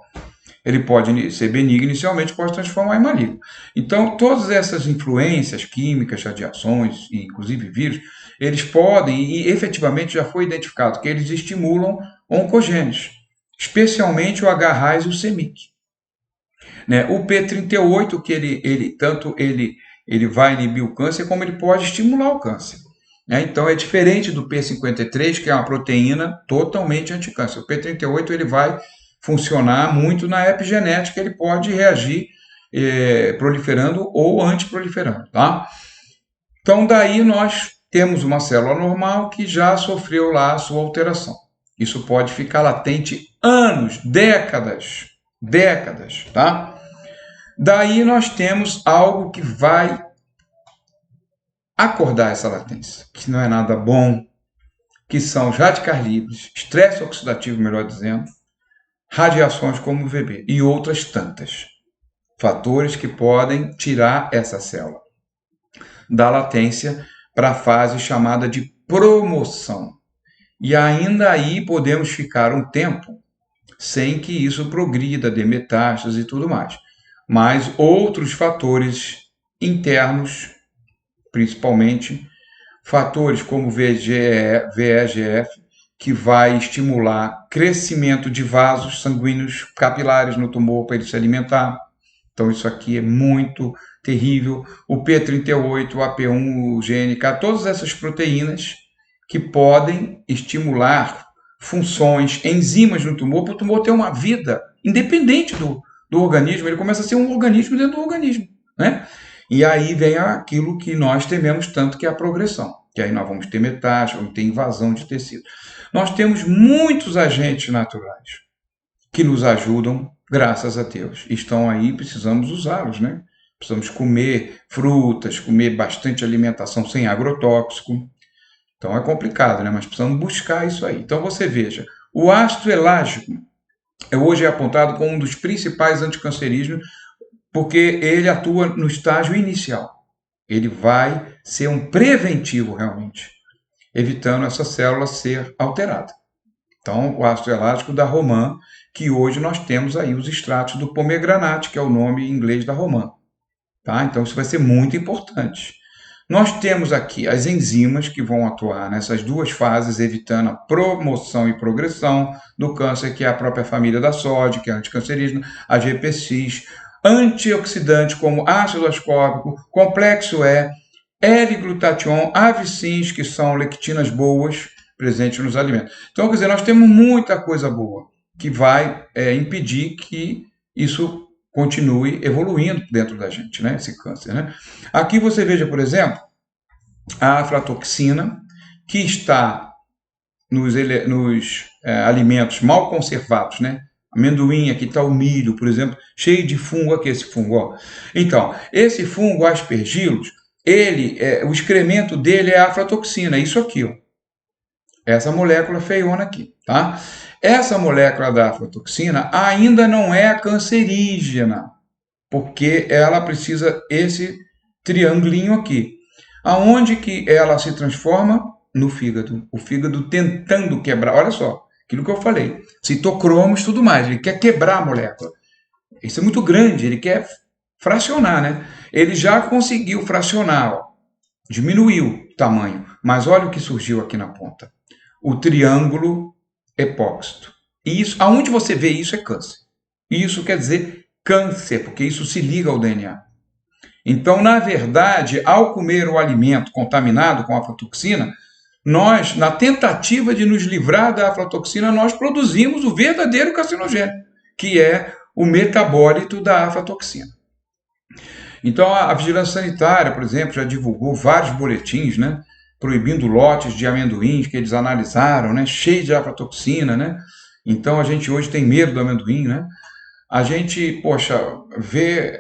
Ele pode ser benigno inicialmente, pode transformar em maligno. Então, todas essas influências químicas, radiações, e inclusive vírus, eles podem, e efetivamente já foi identificado, que eles estimulam oncogenes, especialmente o H-RAS e o CEMIC. Né? O P38, que ele vai inibir o câncer, como ele pode estimular o câncer. Né? Então, é diferente do P53, que é uma proteína totalmente anticâncer. O P38 ele vai funcionar muito na epigenética, ele pode reagir proliferando ou antiproliferando. Tá? Então, daí nós temos uma célula normal que já sofreu lá a sua alteração. Isso pode ficar latente anos, décadas, tá? Daí nós temos algo que vai acordar essa latência, que não é nada bom, que são os radicais livres, estresse oxidativo, melhor dizendo, radiações como o UVB e outras tantas. Fatores que podem tirar essa célula da latência para a fase chamada de promoção. E ainda aí podemos ficar um tempo sem que isso progrida, dê metástase e tudo mais. Mas outros fatores internos, principalmente fatores como VEGF, que vai estimular crescimento de vasos sanguíneos capilares no tumor para ele se alimentar. Então isso aqui é muito terrível. O P38, o AP1, o GNK, todas essas proteínas que podem estimular funções, enzimas no tumor, para o tumor ter uma vida independente do organismo. Ele começa a ser um organismo dentro do organismo, né? E aí vem aquilo que nós tememos tanto, que é a progressão. Que aí nós vamos ter metástase, vamos ter invasão de tecido. Nós temos muitos agentes naturais que nos ajudam, graças a Deus. Estão aí, precisamos usá-los, né? Precisamos comer frutas, comer bastante alimentação sem agrotóxico. Então é complicado, né? Mas precisamos buscar isso aí. Então você veja, o ácido elágico hoje é apontado como um dos principais anticancerígenos, porque ele atua no estágio inicial. Ele vai ser um preventivo realmente, evitando essa célula ser alterada. Então, o ácido elágico da romã, que hoje nós temos aí os extratos do pomegranate, que é o nome em inglês da romã. Tá? Então, isso vai ser muito importante. Nós temos aqui as enzimas que vão atuar nessas duas fases, evitando a promoção e progressão do câncer, que é a própria família da SOD, que é anticancerígeno, a GPCIS, antioxidantes como ácido ascórbico, complexo E, L-glutatión, avicins, que são lectinas boas presentes nos alimentos. Então, quer dizer, nós temos muita coisa boa que vai impedir que isso continue evoluindo dentro da gente, né? Esse câncer, né? Aqui você veja, por exemplo, a aflatoxina, que está nos alimentos mal conservados, né? Amendoim, aqui está o milho, por exemplo, cheio de fungo, aqui esse fungo, ó. Então, esse fungo aspergillus, o excremento dele é a aflatoxina, isso aqui, ó. Essa molécula feiona aqui, tá? Essa molécula da aflatoxina ainda não é cancerígena, porque ela precisa esse triangulinho aqui. Aonde que ela se transforma? No fígado. O fígado tentando quebrar, olha só, aquilo que eu falei, citocromos e tudo mais, ele quer quebrar a molécula. Isso é muito grande, ele quer fracionar, né? Ele já conseguiu fracionar, ó, diminuiu o tamanho, mas olha o que surgiu aqui na ponta. O triângulo epóxito. E isso, aonde você vê isso é câncer. Isso quer dizer câncer, porque isso se liga ao DNA. Então, na verdade, ao comer o alimento contaminado com aflatoxina, nós, na tentativa de nos livrar da aflatoxina, nós produzimos o verdadeiro carcinogênio, que é o metabólito da aflatoxina. Então, a Vigilância Sanitária, por exemplo, já divulgou vários boletins, né, proibindo lotes de amendoins que eles analisaram, né, cheios de aflatoxina, né? Então, a gente hoje tem medo do amendoim, né? A gente, poxa, vê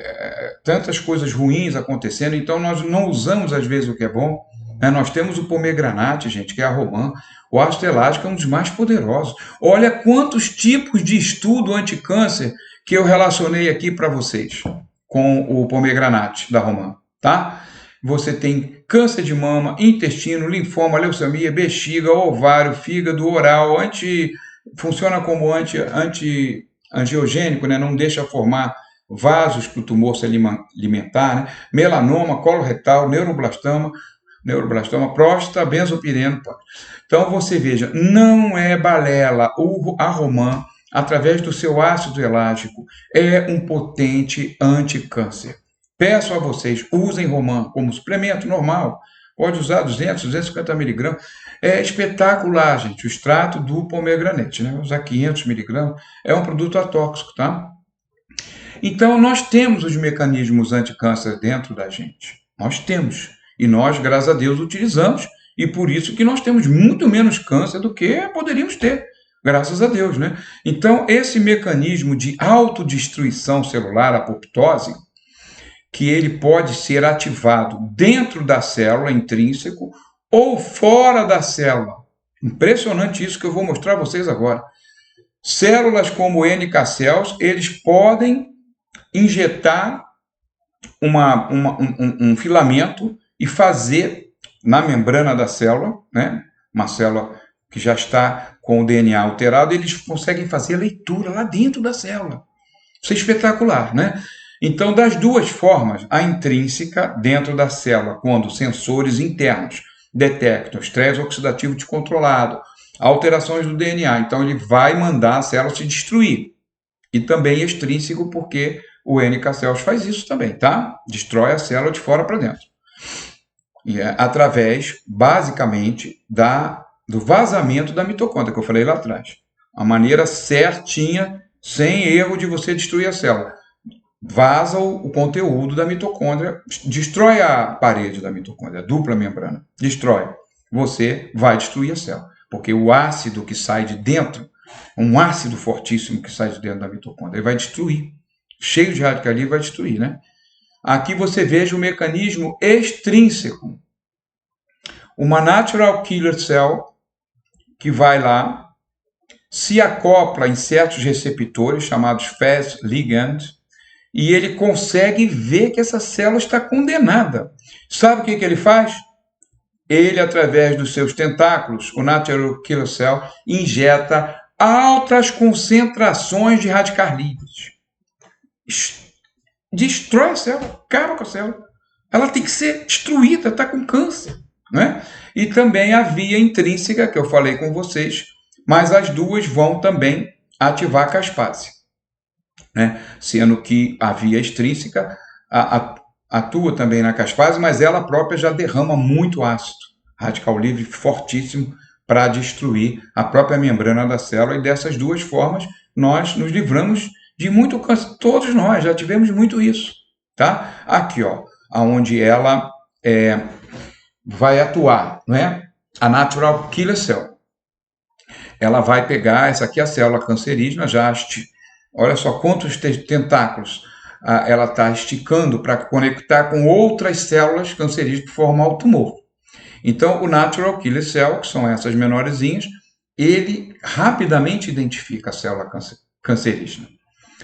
tantas coisas ruins acontecendo, então nós não usamos às vezes o que é bom, né? Nós temos o pomegranate, gente, que é a romã, o ácido elágico é um dos mais poderosos. Olha quantos tipos de estudo anticâncer que eu relacionei aqui para vocês com o pomegranate da romã, tá? Você tem câncer de mama, intestino, linfoma, leucemia, bexiga, ovário, fígado, oral, funciona como angiogênico, né? Não deixa formar vasos para o tumor se alimentar, né? Melanoma, coloretal, neuroblastoma, próstata, benzopireno. Então você veja, não é balela. A Romã, através do seu ácido elágico, é um potente anticâncer. Peço a vocês, usem Romã como suplemento normal. Pode usar 200, 250 miligramas. É espetacular, gente. O extrato do pomegranate, né? Usar 500 miligramas. É um produto atóxico, tá? Então, nós temos os mecanismos anticâncer dentro da gente. Nós temos. E nós, graças a Deus, utilizamos. E por isso que nós temos muito menos câncer do que poderíamos ter. Graças a Deus, né? Então, esse mecanismo de autodestruição celular, apoptose, que ele pode ser ativado dentro da célula intrínseco ou fora da célula. Impressionante isso que eu vou mostrar a vocês agora. Células como NK cells, eles podem injetar um filamento e fazer na membrana da célula, né? Uma célula que já está com o DNA alterado, eles conseguem fazer a leitura lá dentro da célula. Isso é espetacular, né? Então, das duas formas, a intrínseca dentro da célula, quando sensores internos detectam estresse oxidativo descontrolado, alterações do DNA, então ele vai mandar a célula se destruir. E também extrínseco, porque o NK cells faz isso também, tá? Destrói a célula de fora para dentro. E é através, basicamente, do vazamento da mitocôndria, que eu falei lá atrás. A maneira certinha, sem erro, de você destruir a célula. Vaza o conteúdo da mitocôndria, destrói a parede da mitocôndria, a dupla membrana, destrói. Você vai destruir a célula, porque o ácido que sai de dentro, um ácido fortíssimo que sai de dentro da mitocôndria, ele vai destruir. Cheio de radical livre, vai destruir, né? Aqui você veja o mecanismo extrínseco. Uma natural killer cell que vai lá, se acopla em certos receptores chamados Fas ligand, e ele consegue ver que essa célula está condenada. Sabe o que ele faz? Ele, através dos seus tentáculos, o Natural Killer Cell, injeta altas concentrações de radicais livres. Destrói a célula, acaba com a célula. Ela tem que ser destruída, está com câncer. Né? E também a via intrínseca, que eu falei com vocês, mas as duas vão também ativar a caspase. Né? Sendo que a via extrínseca atua também na caspase, mas ela própria já derrama muito ácido radical livre fortíssimo para destruir a própria membrana da célula, e dessas duas formas nós nos livramos de muito câncer. Todos nós já tivemos muito isso. Tá? Aqui, ó, onde ela vai atuar, não é? A Natural Killer Cell. Ela vai pegar, essa aqui é a célula cancerígena, olha só quantos tentáculos ela está esticando para conectar com outras células cancerígenas para formar o tumor. Então, o Natural Killer Cell, que são essas menorzinhas, ele rapidamente identifica a célula cancerígena.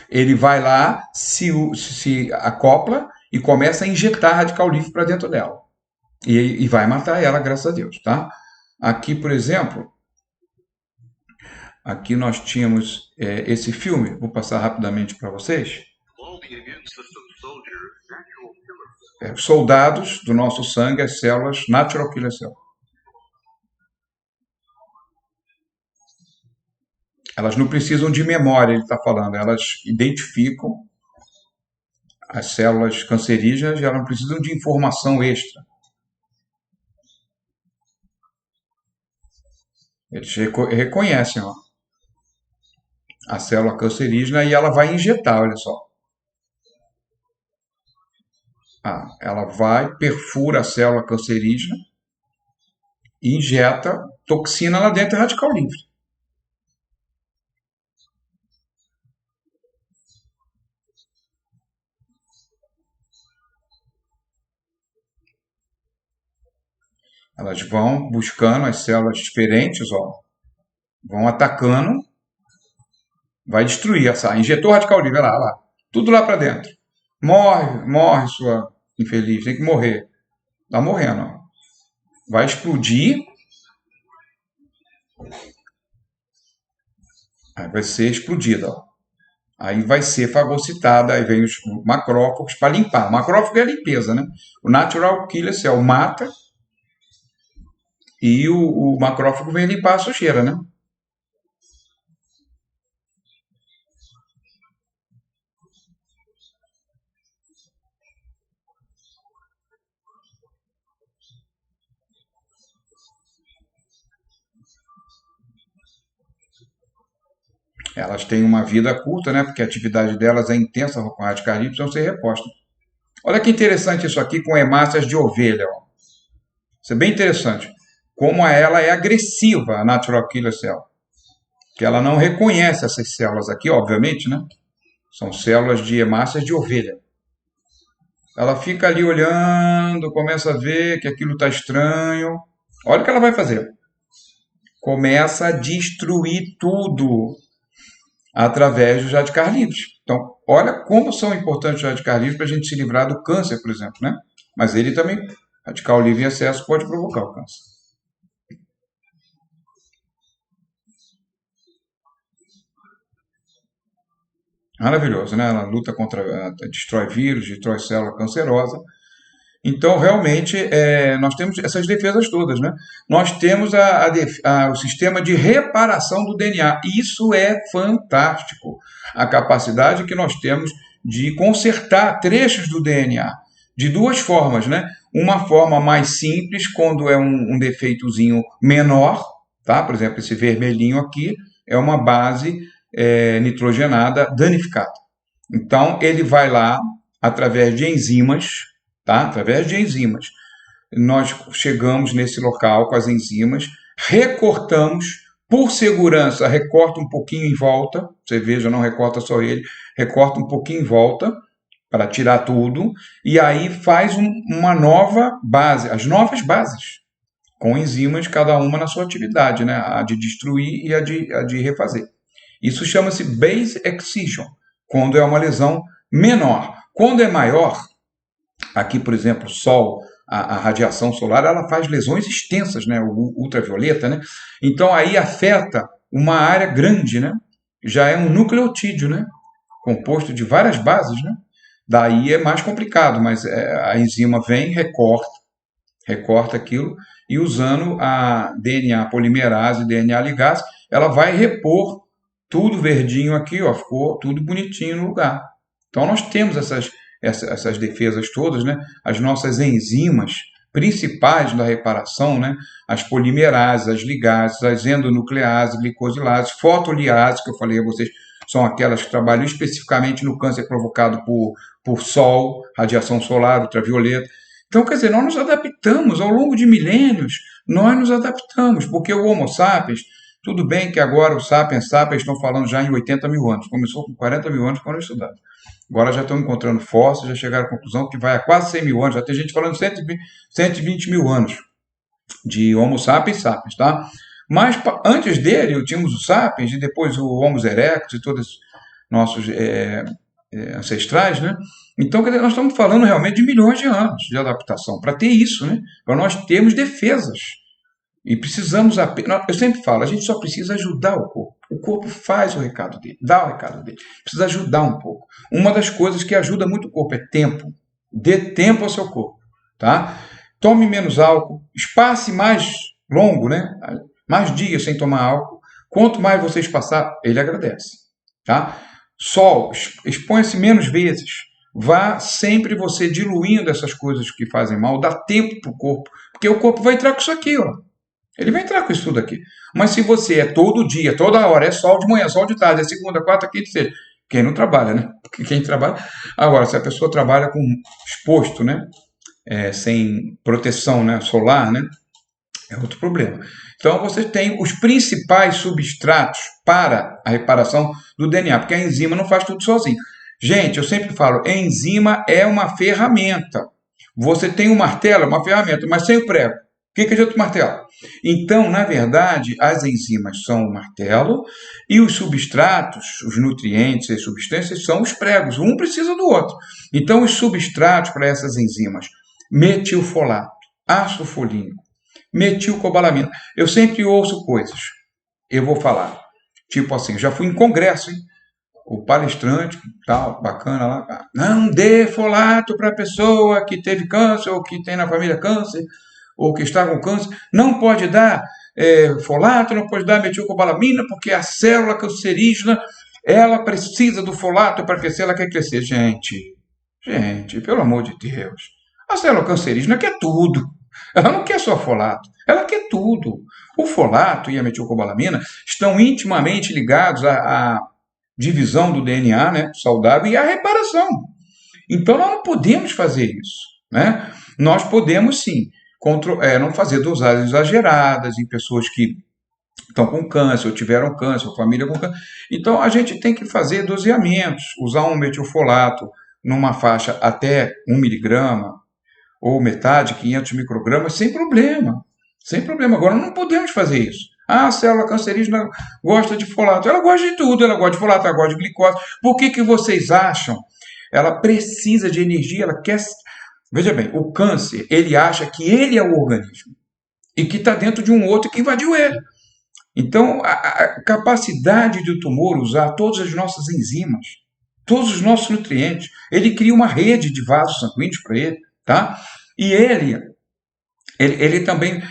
Ele vai lá, se acopla e começa a injetar radical livre para dentro dela. E vai matar ela, graças a Deus, tá? Aqui, por exemplo, aqui nós tínhamos esse filme, vou passar rapidamente para vocês. Soldados do nosso sangue, as células Natural Killer Cell. Elas não precisam de memória, ele está falando, elas identificam as células cancerígenas e elas não precisam de informação extra. Eles reconhecem ó, a célula cancerígena e ela vai injetar, olha só. Ela vai, perfura a célula cancerígena e injeta toxina lá dentro, radical livre. Elas vão buscando as células diferentes, ó, vão atacando, vai destruir essa. Injetou radical livre, olha lá, tudo lá para dentro. Morre, sua infeliz, tem que morrer. Tá morrendo, ó. Vai explodir. Aí vai ser explodida, ó. Aí vai ser fagocitada, aí vem os macrófagos para limpar. O macrófago é a limpeza, né? O natural killer cell mata e o macrófago vem limpar a sujeira, né? Elas têm uma vida curta, né? Porque a atividade delas é intensa com radicais livres, precisam ser repostas. Olha que interessante isso aqui com hemácias de ovelha. Ó. Isso é bem interessante. Como ela é agressiva, a natural killer cell. Que ela não reconhece essas células aqui, obviamente, né? São células de hemácias de ovelha. Ela fica ali olhando, começa a ver que aquilo está estranho. Olha o que ela vai fazer. Começa a destruir tudo através dos radicais livres. Então, olha como são importantes os radicais livres para a gente se livrar do câncer, por exemplo, né? Mas ele também, radical livre em excesso, pode provocar o câncer. Maravilhoso, né? Ela luta contra, destrói vírus, destrói célula cancerosa. Então, realmente, nós temos essas defesas todas, né? Nós temos o sistema de reparação do DNA. Isso é fantástico. A capacidade que nós temos de consertar trechos do DNA. De duas formas, né? Uma forma mais simples, quando é um defeitozinho menor, tá? Por exemplo, esse vermelhinho aqui é uma base nitrogenada danificada. Então, ele vai lá, através de enzimas, tá? Através de enzimas. Nós chegamos nesse local com as enzimas, recortamos, por segurança, recorta um pouquinho em volta, você veja, não recorta só ele, recorta um pouquinho em volta, para tirar tudo, e aí faz uma nova base, as novas bases, com enzimas, cada uma na sua atividade, né? A de destruir e a de refazer. Isso chama-se base excision, quando é uma lesão menor. Quando é maior, aqui, por exemplo, o sol, a radiação solar, ela faz lesões extensas, né? O ultravioleta, né? Então aí afeta uma área grande, né? Já é um nucleotídeo, né? Composto de várias bases, né? Daí é mais complicado, mas a enzima vem, recorta aquilo e usando a DNA polimerase, DNA ligase, ela vai repor tudo verdinho aqui, ó, ficou tudo bonitinho no lugar. Então nós temos essas defesas todas, né? As nossas enzimas principais da reparação, né? As polimerases, as ligases, as endonucleases, glicosilases, fotoliases, que eu falei a vocês, são aquelas que trabalham especificamente no câncer provocado por sol, radiação solar, ultravioleta. Então, quer dizer, nós nos adaptamos ao longo de milênios, nós nos adaptamos, porque o Homo sapiens, tudo bem que agora os sapiens estão falando já em 80 mil anos, começou com 40 mil anos quando eu estudava. Agora já estão encontrando fósseis, já chegaram à conclusão que vai a quase 100 mil anos, já tem gente falando 120 mil anos de Homo sapiens sapiens, tá? Mas antes dele, tínhamos o sapiens e depois o Homo erectus e todos os nossos ancestrais, né? Então, quer dizer, nós estamos falando realmente de milhões de anos de adaptação para ter isso, né? Para nós termos defesas. E precisamos apenas. Eu sempre falo, a gente só precisa ajudar o corpo. O corpo faz o recado dele, dá o recado dele. Precisa ajudar um pouco. Uma das coisas que ajuda muito o corpo é tempo. Dê tempo ao seu corpo, tá? Tome menos álcool, espace mais longo, né? Mais dias sem tomar álcool. Quanto mais você espaçar, ele agradece, tá? Sol, exponha-se menos vezes. Vá sempre você diluindo essas coisas que fazem mal, dá tempo para o corpo, porque o corpo vai entrar com isso aqui, ó. Ele vai entrar com isso tudo aqui. Mas se você é todo dia, toda hora, é sol de manhã, sol de tarde, é segunda, quarta, quinta, sexta. Quem não trabalha, né? Porque quem trabalha. Agora, se a pessoa trabalha com exposto, né? Sem proteção, né? Solar, né? É outro problema. Então você tem os principais substratos para a reparação do DNA, porque a enzima não faz tudo sozinho. Gente, eu sempre falo, a enzima é uma ferramenta. Você tem um martelo, é uma ferramenta, mas sem o prego. O que adianta o martelo? Então, na verdade, as enzimas são o martelo e os substratos, os nutrientes e as substâncias são os pregos. Um precisa do outro. Então, os substratos para essas enzimas, metilfolato, ácido folínico, metilcobalamina. Eu sempre ouço coisas. Eu vou falar. Tipo assim, já fui em congresso, hein? o palestrante, tal, bacana lá, não dê folato para a pessoa que teve câncer, ou que tem na família câncer, ou que está com câncer, não pode dar folato, não pode dar metilcobalamina, porque a célula cancerígena, ela precisa do folato para crescer, ela quer crescer. Gente, pelo amor de Deus, a célula cancerígena quer tudo. Ela não quer só folato, ela quer tudo. O folato e a metilcobalamina estão intimamente ligados à divisão do DNA, né, saudável, e à reparação. Então, nós não podemos fazer isso, né? Nós podemos, sim, não fazer dosagens exageradas em pessoas que estão com câncer, ou tiveram câncer, ou família com câncer. Então, a gente tem que fazer doseamentos, usar um metilfolato numa faixa até 1 miligrama, ou metade, 500 microgramas, sem problema. Sem problema. Agora, não podemos fazer isso. A célula cancerígena gosta de folato. Ela gosta de tudo. Ela gosta de folato, ela gosta de glicose. Por que vocês acham? Ela precisa de energia, ela quer... Veja bem, o câncer, ele acha que ele é o organismo e que está dentro de um outro que invadiu ele. Então, a capacidade do tumor usar todas as nossas enzimas, todos os nossos nutrientes, ele cria uma rede de vasos sanguíneos para ele, tá? E ele também,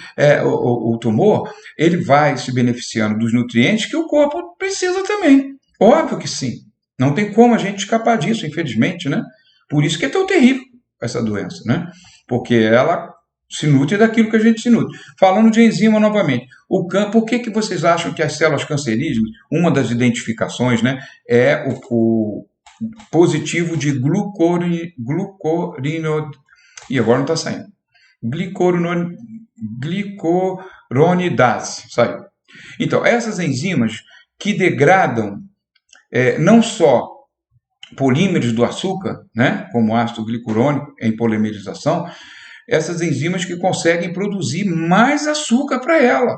o tumor, ele vai se beneficiando dos nutrientes que o corpo precisa também. Óbvio que sim. Não tem como a gente escapar disso, infelizmente, né? Por isso que é tão terrível essa doença, né? Porque ela se nutre daquilo que a gente se nutre. Falando de enzima novamente, por que vocês acham que as células cancerígenas, uma das identificações, né, é o positivo de e agora não está saindo. Glicuronidase, saiu. Então, essas enzimas que degradam não só polímeros do açúcar, né, como ácido glicurônico em polimerização, essas enzimas que conseguem produzir mais açúcar para ela.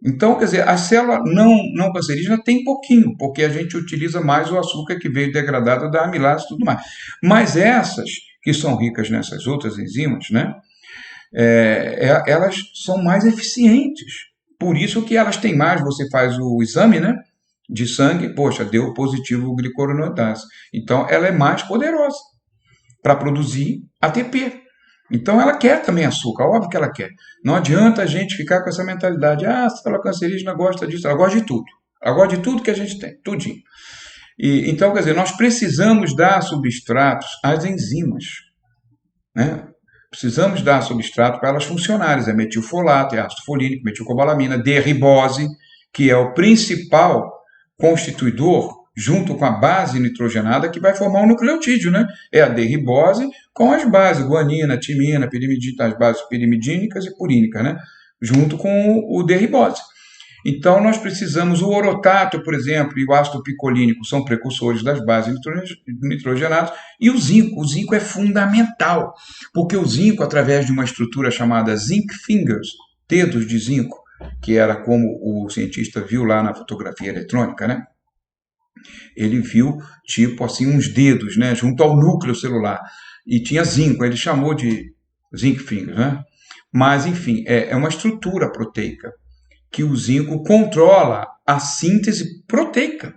Então, quer dizer, a célula não cancerígena tem pouquinho, porque a gente utiliza mais o açúcar que veio degradado da amilase e tudo mais. Mas essas, que são ricas nessas outras enzimas, né, elas são mais eficientes. Por isso que elas têm mais, você faz o exame, né, de sangue, poxa, deu positivo glicuronidase. Então, ela é mais poderosa para produzir ATP. Então, ela quer também açúcar, óbvio que ela quer. Não adianta a gente ficar com essa mentalidade, a célula cancerígena gosta disso, ela gosta de tudo. Ela gosta de tudo que a gente tem, tudinho. Então, quer dizer, nós precisamos dar substratos às enzimas, né? Precisamos dar substrato para elas funcionarem. É metilfolato, é ácido folínico, metilcobalamina, D-ribose, que é o principal constituidor, junto com a base nitrogenada, que vai formar um nucleotídeo, né? É a D-ribose com as bases, guanina, timina, pirimidina, as bases pirimidínicas e purínicas, né? Junto com o D-ribose. Então, nós precisamos, o orotato, por exemplo, e o ácido picolínico são precursores das bases nitrogenadas, e o zinco é fundamental, porque o zinco, através de uma estrutura chamada zinc fingers, dedos de zinco, que era como o cientista viu lá na fotografia eletrônica, né? Ele viu, tipo assim, uns dedos, né, junto ao núcleo celular, e tinha zinco, ele chamou de zinc fingers, né? Mas, enfim, é uma estrutura proteica, que o zinco controla a síntese proteica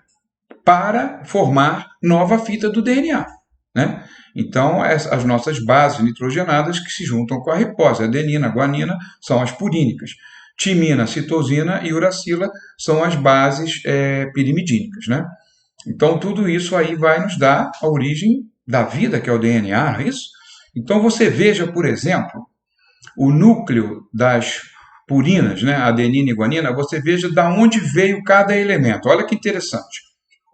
para formar nova fita do DNA, né? Então, as nossas bases nitrogenadas que se juntam com a ribose, adenina, guanina, são as purínicas. Timina, citosina e uracila são as bases pirimidínicas, né? Então, tudo isso aí vai nos dar a origem da vida, que é o DNA, não é isso? Então, você veja, por exemplo, o núcleo das purinas, né, adenina e guanina, você veja de onde veio cada elemento. Olha que interessante.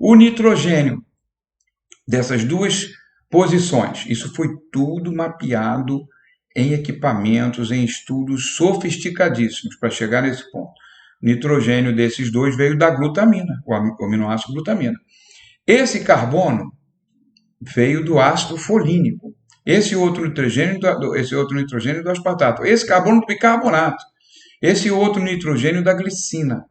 O nitrogênio dessas duas posições, isso foi tudo mapeado em equipamentos, em estudos sofisticadíssimos para chegar nesse ponto. O nitrogênio desses dois veio da glutamina, o aminoácido glutamina. Esse carbono veio do ácido folínico. Esse outro nitrogênio do aspartato. Esse carbono do bicarbonato. Esse outro nitrogênio da glicina.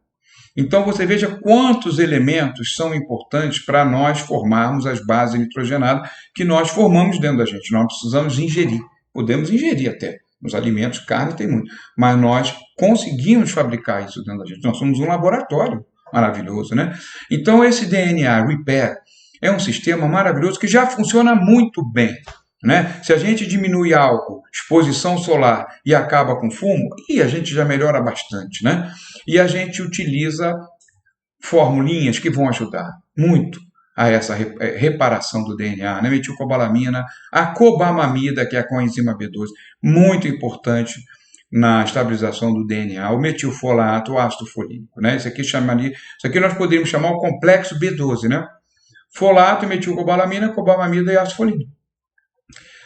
Então, você veja quantos elementos são importantes para nós formarmos as bases nitrogenadas que nós formamos dentro da gente. Nós precisamos ingerir. Podemos ingerir até. Nos alimentos, carne tem muito. Mas nós conseguimos fabricar isso dentro da gente. Nós somos um laboratório maravilhoso, né? Então, esse DNA repair, é um sistema maravilhoso que já funciona muito bem. Né? Se a gente diminui algo, exposição solar, e acaba com fumo, e a gente já melhora bastante. Né? E a gente utiliza formulinhas que vão ajudar muito a essa reparação do DNA, né? Metilcobalamina, a cobamamida, que é a coenzima B12, muito importante na estabilização do DNA, o metilfolato, o ácido folínico, né? Isso aqui nós poderíamos chamar o complexo B12, né? Folato, metilcobalamina, cobamamida e ácido folínico.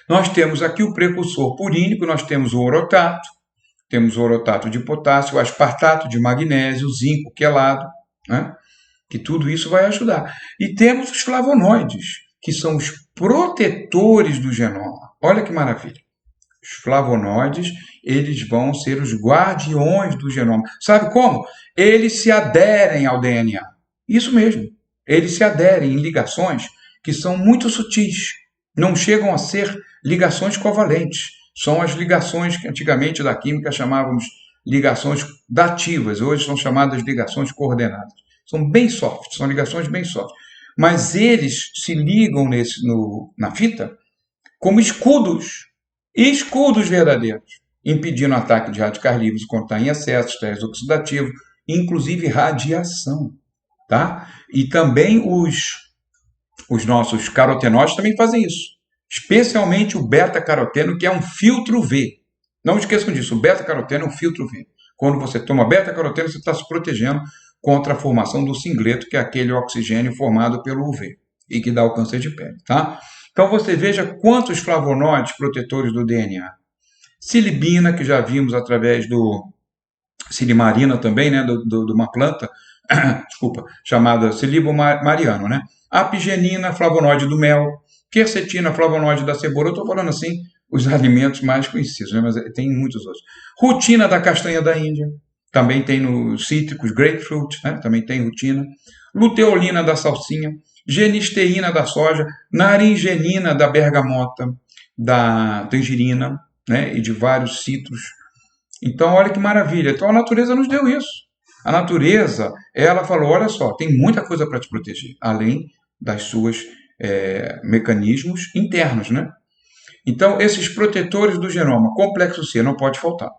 Nós temos aqui o precursor purínico, nós temos o orotato de potássio, o aspartato de magnésio, o zinco quelado, né? Que tudo isso vai ajudar. E temos os flavonoides, que são os protetores do genoma. Olha que maravilha. Os flavonoides, eles vão ser os guardiões do genoma. Sabe como? Eles se aderem ao DNA. Isso mesmo. Eles se aderem em ligações que são muito sutis. Não chegam a ser ligações covalentes. São as ligações que antigamente da química chamávamos ligações dativas. Hoje são chamadas ligações coordenadas. São bem soft, são ligações bem soft. Mas eles se ligam na fita como escudos verdadeiros, impedindo o ataque de radicais livres quando está em excesso, estresse oxidativo, inclusive radiação. Tá? E também os nossos carotenoides também fazem isso. Especialmente o beta-caroteno, que é um filtro V. Não esqueçam disso, o beta-caroteno é um filtro V. Quando você toma beta-caroteno, você está se protegendo contra a formação do singleto, que é aquele oxigênio formado pelo UV e que dá o câncer de pele. Tá? Então você veja quantos flavonoides protetores do DNA. Silibina, que já vimos através do silimarina também, né, de uma planta, desculpa, chamada silibo mariano, né? Apigenina, flavonoide do mel, quercetina, flavonoide da cebola. Eu estou falando assim os alimentos mais conhecidos, né? Mas tem muitos outros. Rutina da castanha da Índia, também tem nos cítricos, grapefruit, né? Também tem rutina. Luteolina da salsinha, genisteína da soja, naringenina da bergamota, da tangerina, né? E de vários citros. Então, olha que maravilha. Então, a natureza nos deu isso. A natureza, ela falou, olha só, tem muita coisa para te proteger, além das suas mecanismos internos, né? Então, esses protetores do genoma, complexo C, não pode faltar.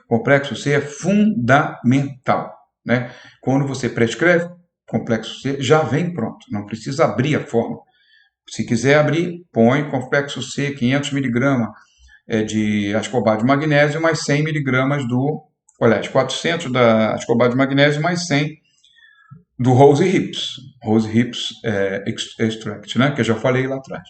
Complexo C é fundamental, né? Quando você prescreve complexo C, já vem pronto, não precisa abrir a fórmula. Se quiser abrir, põe complexo C, 500 mg de ascorbate de magnésio, mais 100 mg aliás, 400 da ascorbate de magnésio, mais 100 do Rose Hips Extract, né? Que eu já falei lá atrás.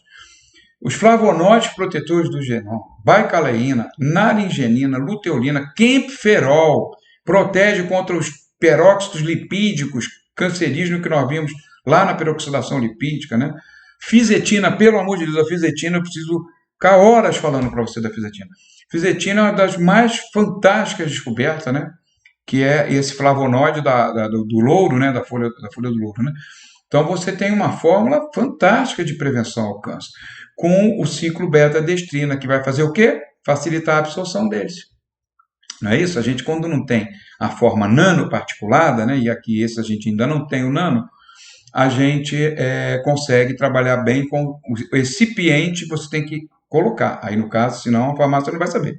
Os flavonoides protetores do genoma, baicaleína, naringenina, luteolina, quempferol, protege contra os peróxidos lipídicos cancerígenos que nós vimos lá na peroxidação lipídica, né? Fisetina, pelo amor de Deus, a fisetina, eu preciso ficar horas falando para você da fisetina. Fisetina é uma das mais fantásticas descobertas, né? Que é esse flavonoide do louro, né? Da folha do louro, né? Então você tem uma fórmula fantástica de prevenção ao câncer, com o ciclo beta-destrina, que vai fazer o quê? Facilitar a absorção deles. Não é isso? A gente, quando não tem a forma nanoparticulada, né? E aqui esse a gente ainda não tem o nano, a gente consegue trabalhar bem com o excipiente, você tem que colocar. Aí, no caso, senão a farmácia não vai saber.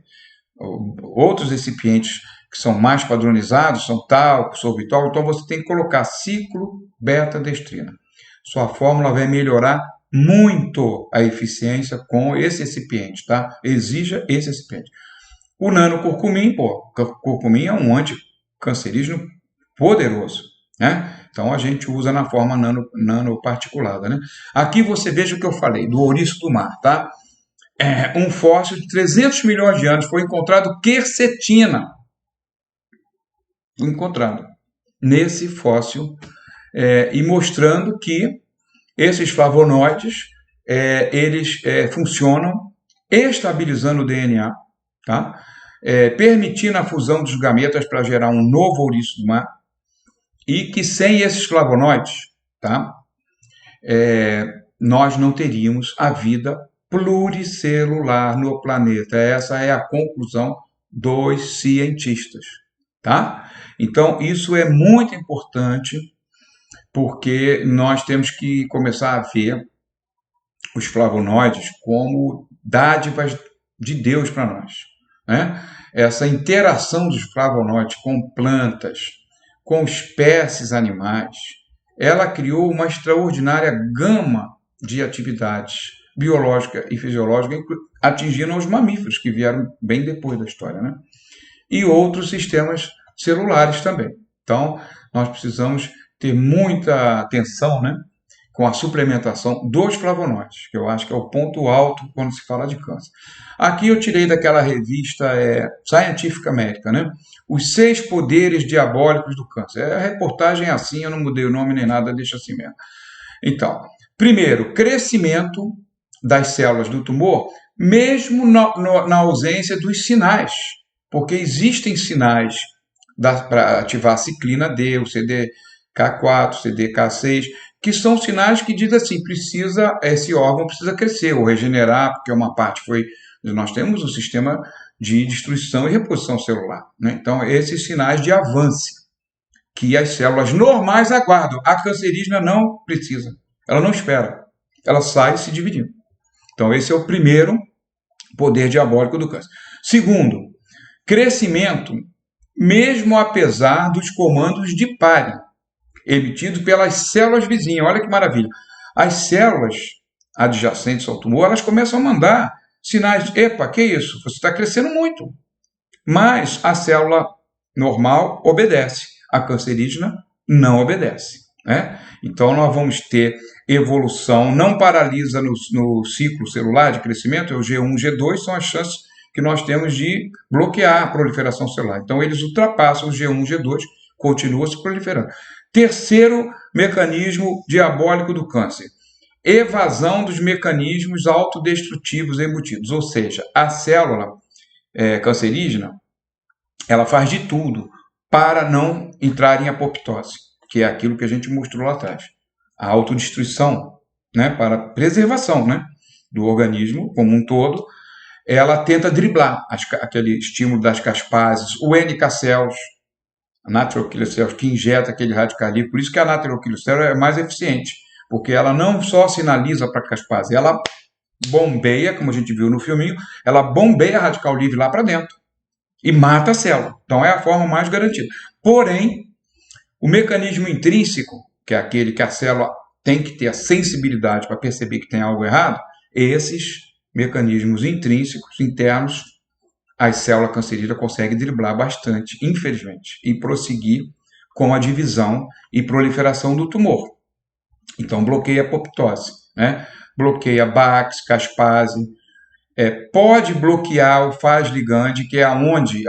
Outros excipientes que são mais padronizados são talco, sorbitol, então você tem que colocar ciclo beta-destrina. Sua fórmula vai melhorar muito a eficiência com esse recipiente, tá? Exija esse recipiente. O nanocurcumim, curcumim é um anticancerígeno poderoso, né? Então a gente usa na forma nanoparticulada, né? Aqui você veja o que eu falei, do ouriço do mar, tá? Um fóssil de 300 milhões de anos foi encontrado quercetina. Encontrado nesse fóssil e mostrando que esses flavonoides eles funcionam estabilizando o DNA, tá? Permitindo a fusão dos gametas para gerar um novo ouriço do mar, e que sem esses flavonoides, tá? Nós não teríamos a vida pluricelular no planeta. Essa é a conclusão dos cientistas, tá? Então, isso é muito importante porque nós temos que começar a ver os flavonoides como dádivas de Deus para nós, né? Essa interação dos flavonoides com plantas, com espécies animais, ela criou uma extraordinária gama de atividades biológica e fisiológica, atingindo os mamíferos, que vieram bem depois da história, né? E outros sistemas celulares também. Então, nós precisamos ter muita atenção, né, com a suplementação dos flavonoides, que eu acho que é o ponto alto quando se fala de câncer. Aqui eu tirei daquela revista Scientific American, né, os 6 poderes diabólicos do câncer. A reportagem é assim, eu não mudei o nome nem nada, deixa assim mesmo. Então, primeiro, crescimento das células do tumor, mesmo na ausência dos sinais, porque existem sinais para ativar a ciclina D, o CDK4, CDK6, que são sinais que dizem assim, esse órgão precisa crescer ou regenerar, porque uma parte foi... Nós temos um sistema de destruição e reposição celular, né? Então, esses sinais de avanço que as células normais aguardam. A cancerígena não precisa, ela não espera, ela sai se dividindo. Então, esse é o primeiro poder diabólico do câncer. Segundo, crescimento, mesmo apesar dos comandos de pare, emitidos pelas células vizinhas. Olha que maravilha. As células adjacentes ao tumor, elas começam a mandar sinais. Epa, que isso? Você está crescendo muito. Mas a célula normal obedece. A cancerígena não obedece, né? Então, nós vamos ter evolução, não paralisa no ciclo celular de crescimento, é o G1, G2, são as chances que nós temos de bloquear a proliferação celular. Então, eles ultrapassam o G1, G2, continua se proliferando. Terceiro mecanismo diabólico do câncer, evasão dos mecanismos autodestrutivos embutidos, ou seja, a célula cancerígena, ela faz de tudo para não entrar em apoptose, que é aquilo que a gente mostrou lá atrás. A autodestruição, né, para preservação, né, do organismo como um todo, ela tenta driblar aquele estímulo das caspases, o NK cells, a natural killer cells, que injeta aquele radical livre. Por isso que a natural killer cell é mais eficiente, porque ela não só sinaliza para a caspase, ela bombeia, como a gente viu no filminho, ela bombeia radical livre lá para dentro e mata a célula. Então é a forma mais garantida. Porém, o mecanismo intrínseco, que é aquele que a célula tem que ter a sensibilidade para perceber que tem algo errado, esses mecanismos intrínsecos, internos, a célula cancerígena consegue driblar bastante, infelizmente, e prosseguir com a divisão e proliferação do tumor. Então, bloqueia a apoptose, né? Bloqueia Bax, caspase, pode bloquear o faz ligande, que é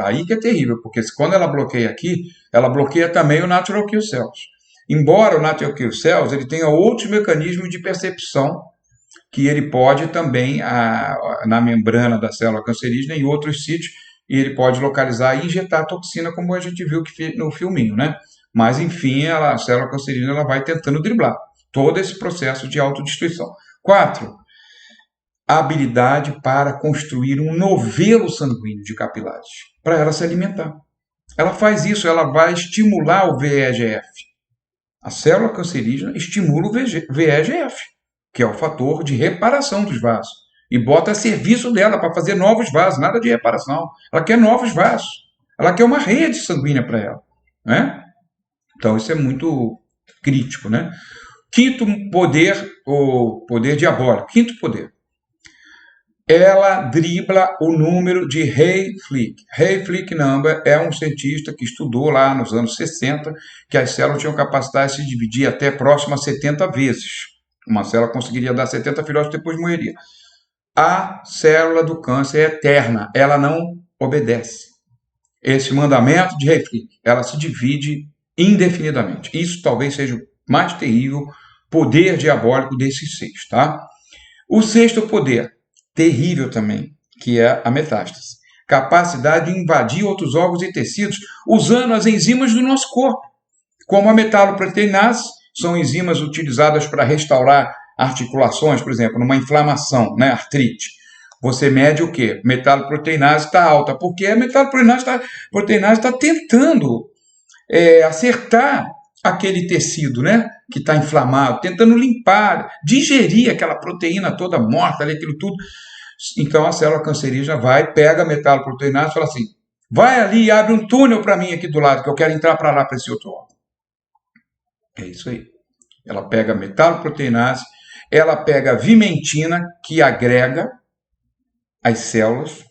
aí que é terrível, porque quando ela bloqueia aqui, ela bloqueia também o natural kill cells. Embora o natural kill cells ele tenha outros mecanismos de percepção que ele pode também, na membrana da célula cancerígena, em outros sítios, e ele pode localizar e injetar toxina, como a gente viu no filminho, né? Mas, enfim, a célula cancerígena ela vai tentando driblar todo esse processo de autodestruição. 4. A habilidade para construir um novelo sanguíneo de capilares, para ela se alimentar. Ela faz isso, ela vai estimular o VEGF. A célula cancerígena estimula o VEGF, que é o fator de reparação dos vasos, e bota a serviço dela para fazer novos vasos, nada de reparação. Ela quer novos vasos, ela quer uma rede sanguínea para ela, né? Então isso é muito crítico, né? Quinto poder, o poder diabólico. Quinto poder. Ela dribla o número de Hayflick. Hayflick number é um cientista que estudou lá nos anos 60 que as células tinham capacidade de se dividir até próximo a 70 vezes. Uma célula conseguiria dar 70 filhotes e depois morreria. A célula do câncer é eterna, ela não obedece. Esse mandamento de Hayflick, ela se divide indefinidamente. Isso talvez seja o mais terrível poder diabólico desses 6, tá? O sexto poder, terrível também, que é a metástase. Capacidade de invadir outros órgãos e tecidos usando as enzimas do nosso corpo, como a metaloproteinase, são enzimas utilizadas para restaurar articulações, por exemplo, numa inflamação, né, artrite. Você mede o quê? Metaloproteinase está alta, porque a metaloproteinase está tentando acertar aquele tecido, né? Que está inflamado, tentando limpar, digerir aquela proteína toda morta ali, aquilo tudo. Então a célula cancerígena vai, pega a metaloproteinase e fala assim: vai ali e abre um túnel para mim aqui do lado, que eu quero entrar para lá, para esse outro órgão. É isso aí. Ela pega a metaloproteinase, ela pega a vimentina, que agrega as células,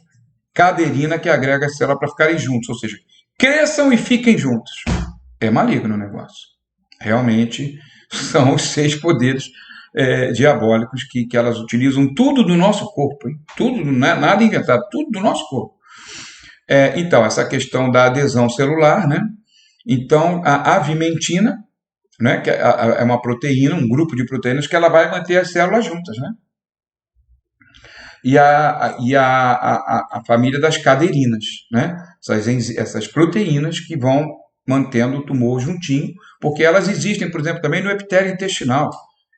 caderina, que agrega as células para ficarem juntos, ou seja, cresçam e fiquem juntos. É maligno o negócio. Realmente são os 6 poderes diabólicos que elas utilizam tudo do nosso corpo, hein? Tudo, nada inventado, tudo do nosso corpo. Então, essa questão da adesão celular, né? Então, a avimentina, né? Que é uma proteína, um grupo de proteínas que ela vai manter as células juntas, né? E a família das caderinas, né? Essas proteínas que vão mantendo o tumor juntinho, porque elas existem, por exemplo, também no epitélio intestinal.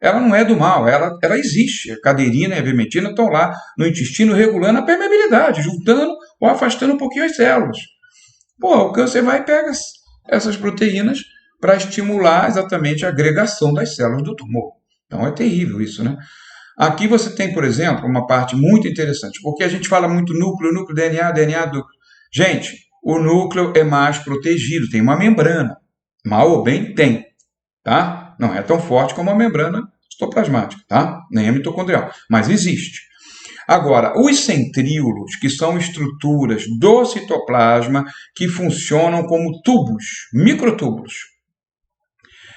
Ela não é do mal, ela existe. A caderina e a vermentina estão lá no intestino regulando a permeabilidade, juntando ou afastando um pouquinho as células. Pô, o câncer vai e pega essas proteínas para estimular exatamente a agregação das células do tumor. Então é terrível isso, né? Aqui você tem, por exemplo, uma parte muito interessante, porque a gente fala muito núcleo, núcleo, DNA, DNA, núcleo. Gente, o núcleo é mais protegido, tem uma membrana. Mal ou bem tem, tá? Não é tão forte como a membrana citoplasmática, tá? Nem a mitocondrial, mas existe. Agora, os centríolos, que são estruturas do citoplasma que funcionam como tubos, microtúbulos,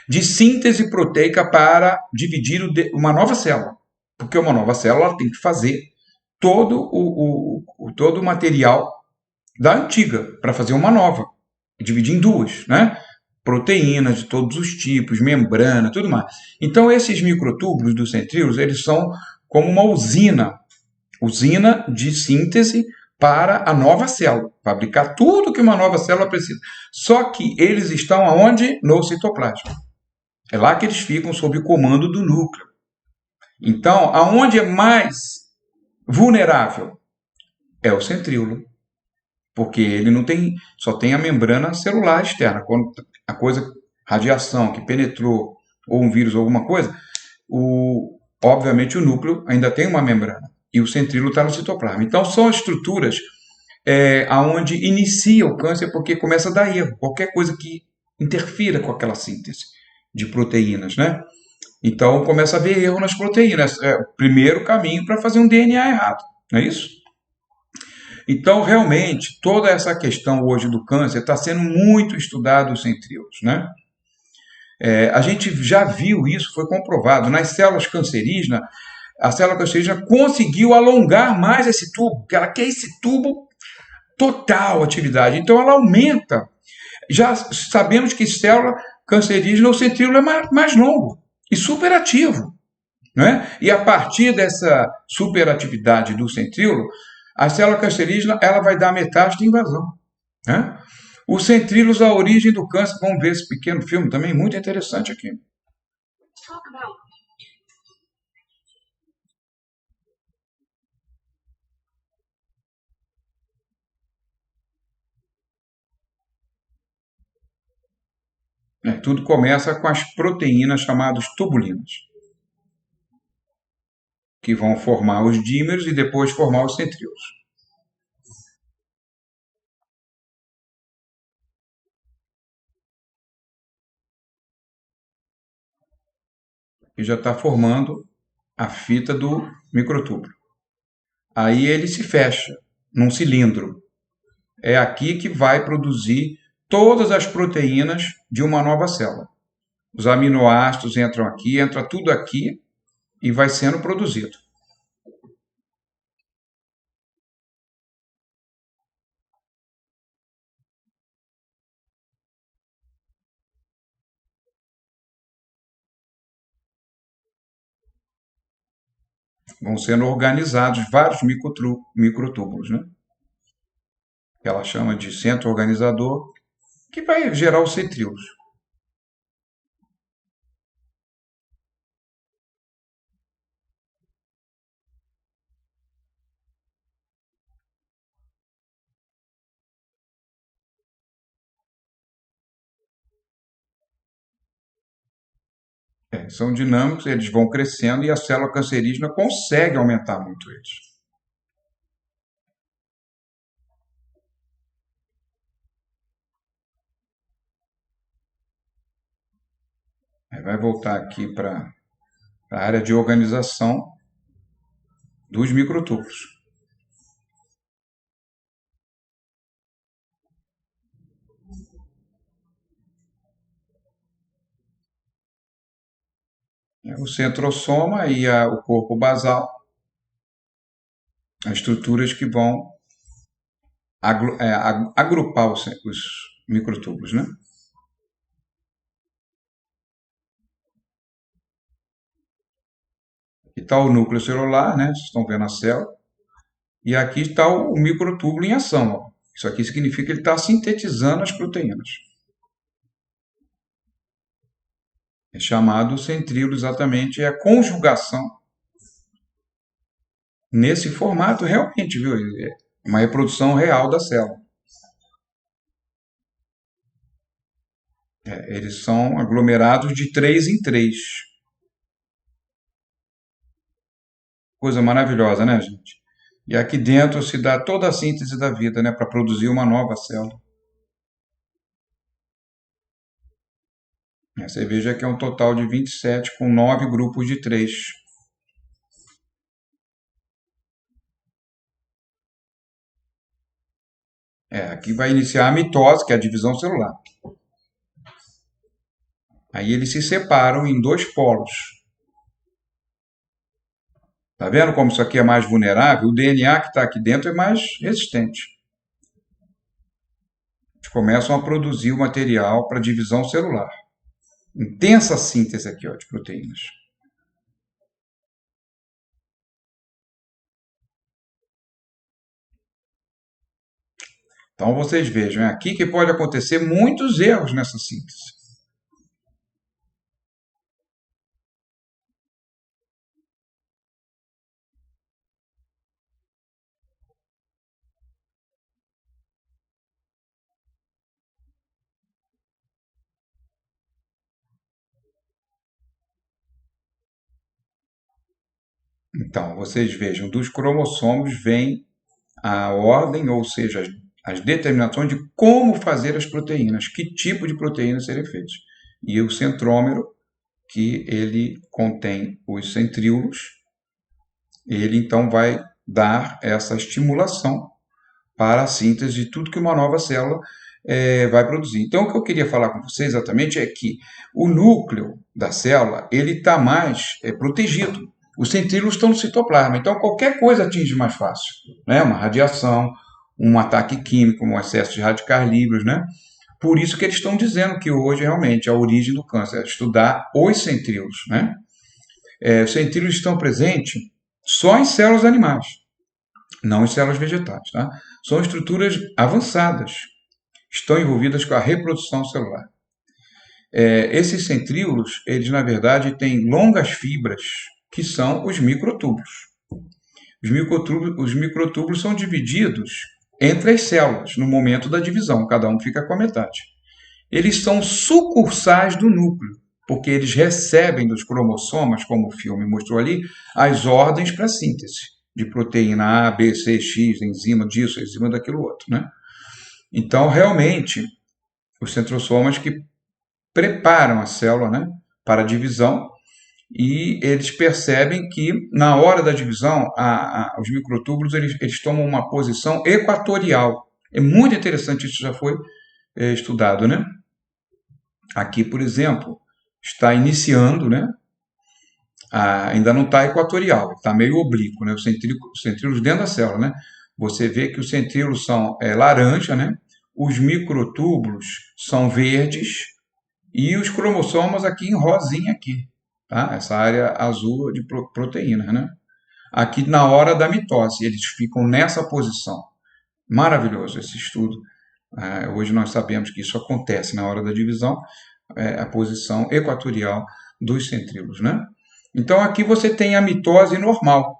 de síntese proteica para dividir uma nova célula. Porque uma nova célula tem que fazer todo o material da antiga para fazer uma nova, dividir em duas, né? Proteínas de todos os tipos, membrana, tudo mais. Então, esses microtúbulos dos centríolos, eles são como uma usina de síntese para a nova célula, fabricar tudo que uma nova célula precisa. Só que eles estão aonde? No citoplasma. É lá que eles ficam sob o comando do núcleo. Então, aonde é mais vulnerável? É o centríolo, porque ele não tem, só tem a membrana celular externa. Quando a coisa, radiação que penetrou, ou um vírus ou alguma coisa, obviamente o núcleo ainda tem uma membrana e o centríolo está no citoplasma. Então são estruturas aonde inicia o câncer, porque começa a dar erro, qualquer coisa que interfira com aquela síntese de proteínas, né? Então começa a haver erro nas proteínas. É o primeiro caminho para fazer um DNA errado, não é isso? Então, realmente, toda essa questão hoje do câncer está sendo muito estudado os centríolos, né? A gente já viu isso, foi comprovado. Nas células cancerígenas, a célula cancerígena conseguiu alongar mais esse tubo, que ela quer esse tubo total atividade. Então, ela aumenta. Já sabemos que célula cancerígena, o centríolo é mais longo e superativo. Né? E a partir dessa superatividade do centríolo, a célula cancerígena ela vai dar metástase de invasão. Né? Os centríolos, a origem do câncer, vamos ver esse pequeno filme também, muito interessante aqui. Tudo começa com as proteínas chamadas tubulinas, que vão formar os dímeros e depois formar os centríolos. E já está formando a fita do microtúbulo. Aí ele se fecha num cilindro. É aqui que vai produzir todas as proteínas de uma nova célula. Os aminoácidos entram aqui, entra tudo aqui e vai sendo produzido. Vão sendo organizados vários microtúbulos, né? Que ela chama de centro organizador, que vai gerar os centríolos. São dinâmicos, eles vão crescendo e a célula cancerígena consegue aumentar muito eles. Aí vai voltar aqui para a área de organização dos microtúbulos. O centrosoma e o corpo basal, as estruturas que vão agrupar os microtúbulos, né? Aqui está o núcleo celular, né? Vocês estão vendo a célula. E aqui está o microtúbulo em ação. Ó. Isso aqui significa que ele está sintetizando as proteínas. É chamado centríolo exatamente, é a conjugação. Nesse formato, realmente, viu? É uma reprodução real da célula. Eles são aglomerados de 3 em 3. Coisa maravilhosa, né, gente? E aqui dentro se dá toda a síntese da vida, né, para produzir uma nova célula. Você veja que é um total de 27 com 9 grupos de 3. Aqui vai iniciar a mitose, que é a divisão celular. Aí eles se separam em 2 polos. Tá vendo como isso aqui é mais vulnerável? O DNA que está aqui dentro é mais resistente. Eles começam a produzir o material para divisão celular. Intensa síntese aqui, ó, de proteínas. Então vocês vejam, é aqui que pode acontecer muitos erros nessa síntese. Então, vocês vejam, dos cromossomos vem a ordem, ou seja, as determinações de como fazer as proteínas, que tipo de proteínas serem feitas. E o centrômero, que ele contém os centríolos, ele então vai dar essa estimulação para a síntese de tudo que uma nova célula vai produzir. Então, o que eu queria falar com vocês exatamente é que o núcleo da célula ele está mais protegido. Os centríolos estão no citoplasma, então qualquer coisa atinge mais fácil, né? Uma radiação, um ataque químico, um excesso de radicais livres, né? Por isso que eles estão dizendo que hoje realmente a origem do câncer é estudar os centríolos, né? Os centríolos estão presentes só em células animais, não em células vegetais, tá? São estruturas avançadas, estão envolvidas com a reprodução celular. Esses centríolos, eles na verdade têm longas fibras, que são os microtúbulos. Os microtúbulos são divididos entre as células no momento da divisão, cada um fica com a metade. Eles são sucursais do núcleo, porque eles recebem dos cromossomas, como o filme mostrou ali, as ordens para síntese de proteína A, B, C, X, enzima disso, enzima daquilo outro, né? Então, realmente, os centrosomas que preparam a célula, né, para a divisão e eles percebem que na hora da divisão os microtúbulos eles tomam uma posição equatorial. É muito interessante, isso já foi estudado, né? Aqui, por exemplo, está iniciando, né? Ainda não está equatorial, está meio oblíquo, né? Os centríolos dentro da célula, né? Você vê que os centríolos são laranja, né? Os microtúbulos são verdes e os cromossomos aqui em rosinha aqui, tá? Essa área azul de proteínas, né? Aqui na hora da mitose, eles ficam nessa posição. Maravilhoso esse estudo. Hoje nós sabemos que isso acontece na hora da divisão, a posição equatorial dos centríolos, né? Então aqui você tem a mitose normal,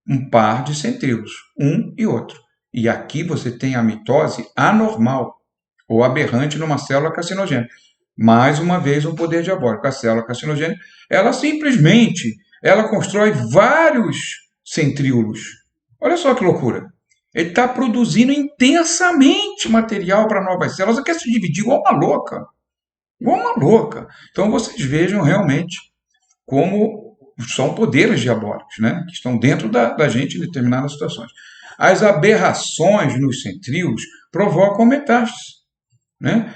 um par de centríolos, um e outro. E aqui você tem a mitose anormal, ou aberrante numa célula carcinogênica. Mais uma vez, um poder diabólico. A célula carcinogênica, ela simplesmente, ela constrói vários centríolos. Olha só que loucura. Ele está produzindo intensamente material para novas células. Ela quer se dividir igual uma louca. Igual uma louca. Então, vocês vejam realmente como são poderes diabólicos, né? Que estão dentro da gente em determinadas situações. As aberrações nos centríolos provocam metástase, né?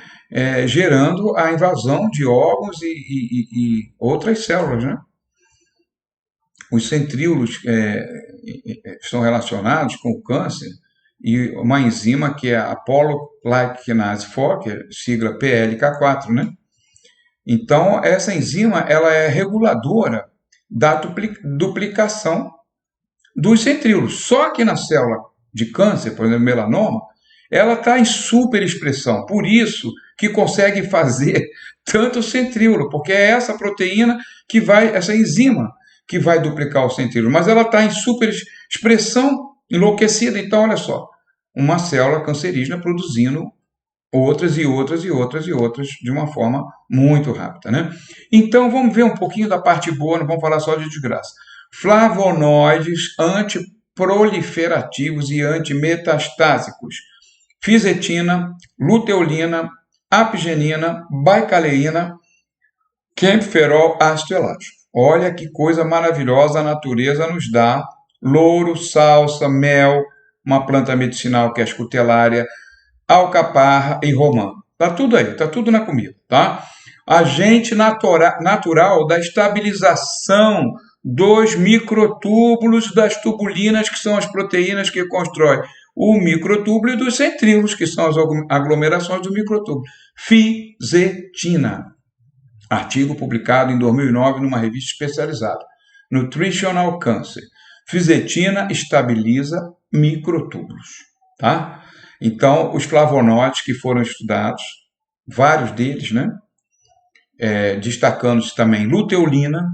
Gerando a invasão de órgãos e outras células, né? Os centríolos estão relacionados com o câncer e uma enzima que é a apololicenase 4, que é sigla PLK4, né? Então, essa enzima ela é reguladora da duplicação dos centríolos. Só que na célula de câncer, por exemplo, melanoma, ela está em superexpressão. Por isso que consegue fazer tanto centríolo, porque é essa proteína que vai, essa enzima que vai duplicar o centríolo. Mas ela está em superexpressão enlouquecida. Então, olha só, uma célula cancerígena produzindo outras e outras e outras e outras de uma forma muito rápida, né? Então, vamos ver um pouquinho da parte boa, não vamos falar só de desgraça. Flavonoides antiproliferativos e antimetastásicos. Fisetina, luteolina, apigenina, baicaleína, camferol, ácido elático. Olha que coisa maravilhosa a natureza nos dá. Louro, salsa, mel, uma planta medicinal que é a escutelária, alcaparra e romã. Tá tudo aí, tá tudo na comida, tá? Agente natural da estabilização dos microtúbulos das tubulinas, que são as proteínas que constroem o microtúbulo, e dos centríolos, que são as aglomerações do microtúbulo. Fisetina. Artigo publicado em 2009 numa revista especializada, Nutritional Cancer. Fisetina estabiliza microtúbulos, tá? Então, os flavonoides que foram estudados, vários deles, né? Destacando-se também luteolina,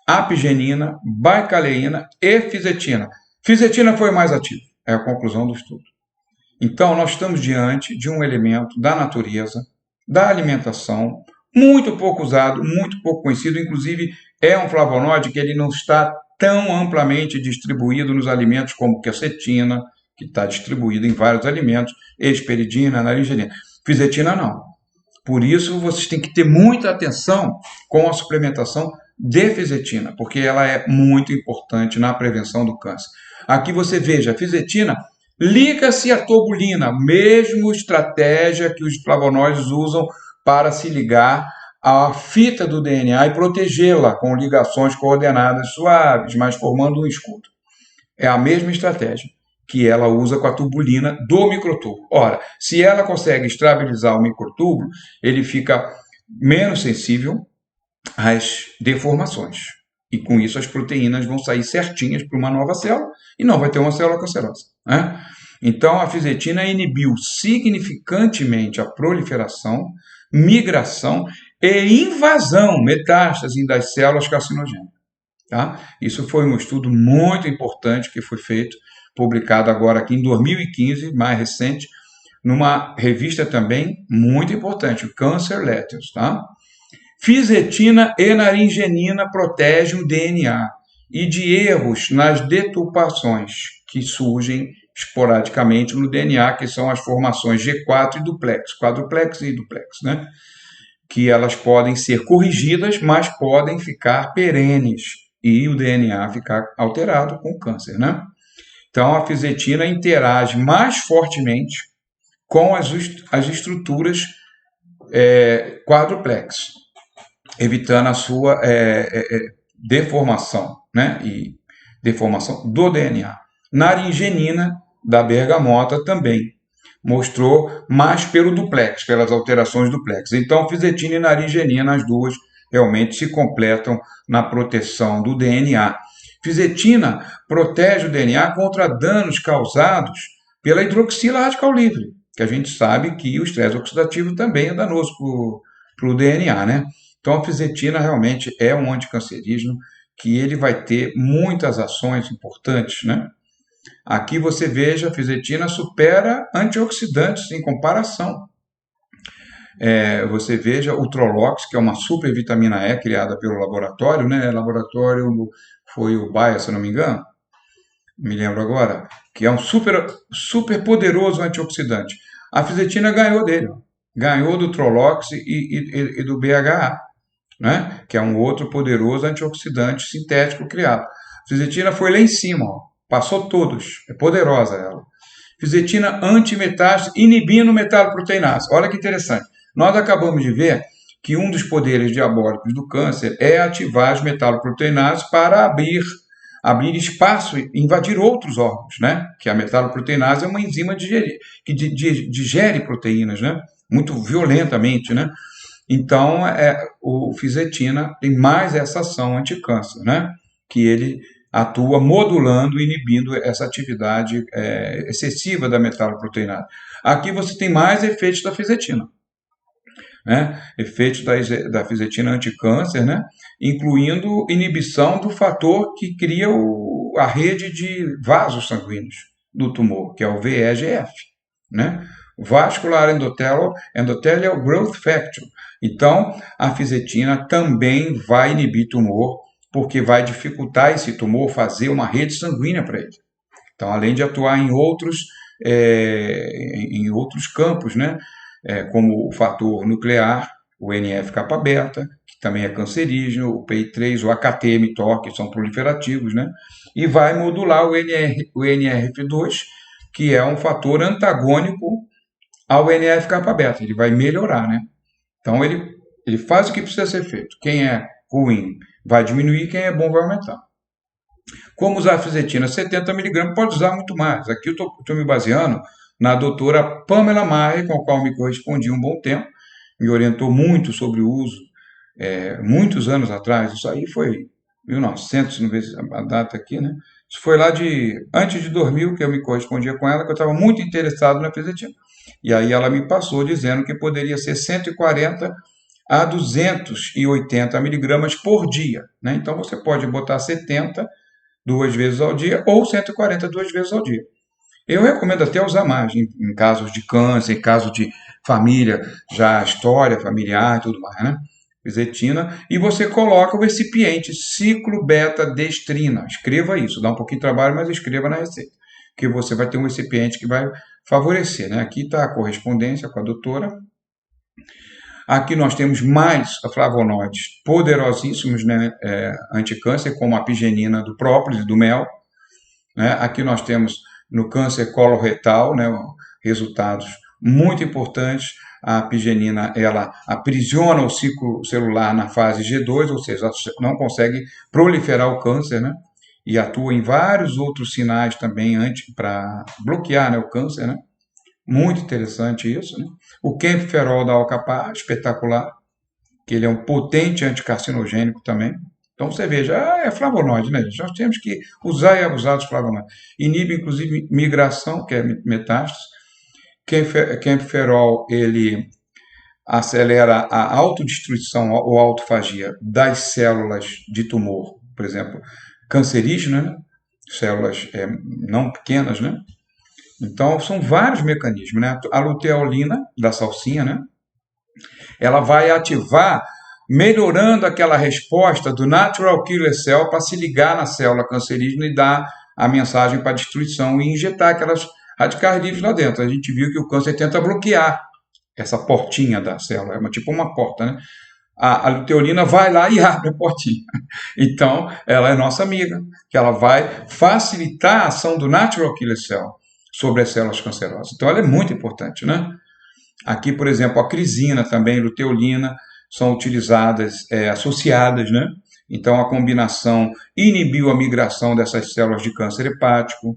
apigenina, baicaleína e fisetina. Fisetina foi mais ativo, é a conclusão do estudo. Então, nós estamos diante de um elemento da natureza, da alimentação, muito pouco usado, muito pouco conhecido, inclusive é um flavonoide que ele não está tão amplamente distribuído nos alimentos como quercetina, que está distribuído em vários alimentos, hesperidina, naringeina. Fisetina não. Por isso, vocês têm que ter muita atenção com a suplementação de fisetina, porque ela é muito importante na prevenção do câncer. Aqui você veja, a fisetina liga-se à tubulina, mesma estratégia que os flavonoides usam para se ligar à fita do DNA e protegê-la com ligações coordenadas suaves, mas formando um escudo. É a mesma estratégia que ela usa com a tubulina do microtúbulo. Ora, se ela consegue estabilizar o microtúbulo, ele fica menos sensível às deformações. E com isso as proteínas vão sair certinhas para uma nova célula e não vai ter uma célula cancerosa, né? Então, a fisetina inibiu significantemente a proliferação, migração e invasão, metástase das células carcinogênicas. Tá? Isso foi um estudo muito importante que foi feito, publicado agora aqui em 2015, mais recente, numa revista também muito importante, o Cancer Letters. Tá? Fisetina e naringenina protegem o DNA e de erros nas deturpações que surgem esporadicamente no DNA, que são as formações G4 e duplex, quadruplex e duplex, né? Que elas podem ser corrigidas, mas podem ficar perenes e o DNA ficar alterado com o câncer, né? Então, a fisetina interage mais fortemente com as estruturas quadruplex, evitando a sua deformação, né? E deformação do DNA. Naringenina, da bergamota, também mostrou mais pelo duplex, pelas alterações duplex. Então, fisetina e naringenina, as duas realmente se completam na proteção do DNA. Fisetina protege o DNA contra danos causados pela hidroxila radical livre, que a gente sabe que o estresse oxidativo também é danoso para o DNA, né? Então, a fisetina realmente é um anticancerígeno que ele vai ter muitas ações importantes, né? Aqui você veja, a fisetina supera antioxidantes em comparação. você veja o Trolox, que é uma supervitamina E criada pelo laboratório, né? Laboratório foi o Bayer, se eu não me engano, me lembro agora, que é um super poderoso antioxidante. A fisetina ganhou dele, ó. Ganhou do Trolox e do BHA, né? Que é um outro poderoso antioxidante sintético criado. A fisetina foi lá em cima, ó. Passou todos, é poderosa ela. Fisetina antimetástase, inibindo metaloproteinase. Olha que interessante. Nós acabamos de ver que um dos poderes diabólicos do câncer é ativar as metaloproteinases para abrir espaço e invadir outros órgãos, né? Que a metaloproteinase é uma enzima que digere proteínas, né? Muito violentamente, né? Então, o fisetina tem mais essa ação anticâncer, né? Que ele atua modulando e inibindo essa atividade excessiva da metaloproteinase. Aqui você tem mais efeitos da fisetina, né? Efeitos da fisetina anticâncer, né? Incluindo inibição do fator que cria a rede de vasos sanguíneos do tumor, que é o VEGF, né? Vascular Endothelial Growth Factor. Então, a fisetina também vai inibir tumor, porque vai dificultar esse tumor fazer uma rede sanguínea para ele. Então, além de atuar em outros campos, né? Como o fator nuclear, o NF-kappa-beta, que também é cancerígeno, o PI3, o AKT-mTOR, que são proliferativos, né? E vai modular o NRF2, que é um fator antagônico ao NF-kappa-beta. Ele vai melhorar, né? Então, ele faz o que precisa ser feito. Quem é ruim vai diminuir, quem é bom vai aumentar. Como usar a fisetina? 70 mg, pode usar muito mais. Aqui eu estou me baseando na doutora Pamela Maia, com a qual me correspondi um bom tempo, me orientou muito sobre o uso, muitos anos atrás, isso aí foi 1900, não vejo a data aqui, né? Isso foi lá antes de 2000 que eu me correspondia com ela, que eu estava muito interessado na fisetina. E aí ela me passou dizendo que poderia ser 140 a 280 miligramas por dia, né? Então você pode botar 70 duas vezes ao dia ou 140 duas vezes ao dia. Eu recomendo até usar mais em casos de câncer, em casos de família, já história familiar e tudo mais, né? Fisetina. E você coloca o recipiente ciclobetadestrina. Escreva isso, dá um pouquinho de trabalho, mas escreva na receita. Que você vai ter um recipiente que vai favorecer, né? Aqui está a correspondência com a doutora. Aqui nós temos mais flavonoides poderosíssimos, né? Anticâncer, como a pigenina do própolis e do mel, né? Aqui nós temos no câncer coloretal, né, resultados muito importantes. A apigenina, ela aprisiona o ciclo celular na fase G2, ou seja, não consegue proliferar o câncer, né? E atua em vários outros sinais também para bloquear, né, o câncer, né? Muito interessante isso, né? O camphorol da alcapar, espetacular, que ele é um potente anticarcinogênico também. Então você veja, é flavonoide, né, gente? Nós temos que usar e abusar dos flavonoides. Inibe, inclusive, migração, que é metástase. Camphorol, ele acelera a autodestruição ou autofagia das células de tumor, por exemplo, cancerígenas, né? Células não pequenas, né? Então, são vários mecanismos, né? A luteolina, da salsinha, né? Ela vai ativar, melhorando aquela resposta do natural killer cell para se ligar na célula cancerígena e dar a mensagem para destruição e injetar aquelas radicais livres lá dentro. A gente viu que o câncer tenta bloquear essa portinha da célula, é tipo uma porta, né? A luteolina vai lá e abre a portinha. Então, ela é nossa amiga, que ela vai facilitar a ação do natural killer cell sobre as células cancerosas. Então, ela é muito importante, né? Aqui, por exemplo, a crisina também, luteolina, são utilizadas, associadas, né? Então, a combinação inibiu a migração dessas células de câncer hepático,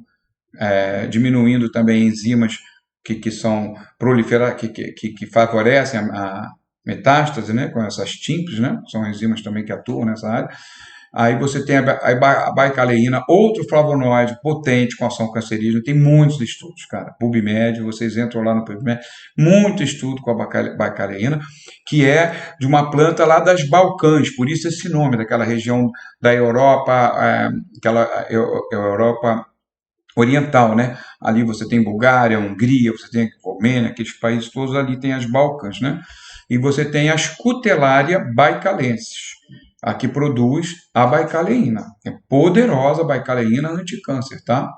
diminuindo também enzimas que são que favorecem a metástase, né? Com essas TIMPs, né? São enzimas também que atuam nessa área. Aí você tem a baicaleína, outro flavonoide potente com ação cancerígena. Tem muitos estudos, cara. PubMed, vocês entram lá no PubMed. Muito estudo com a baicaleína, que é de uma planta lá das Balcãs. Por isso esse nome, daquela região da Europa, aquela Europa oriental, né? Ali você tem Bulgária, Hungria, você tem Romênia, aqueles países todos ali tem as Balcãs, né? E você tem a Scutellaria baicaleensis, a que produz a baicaleína. É poderosa a baicaleína anticâncer, tá?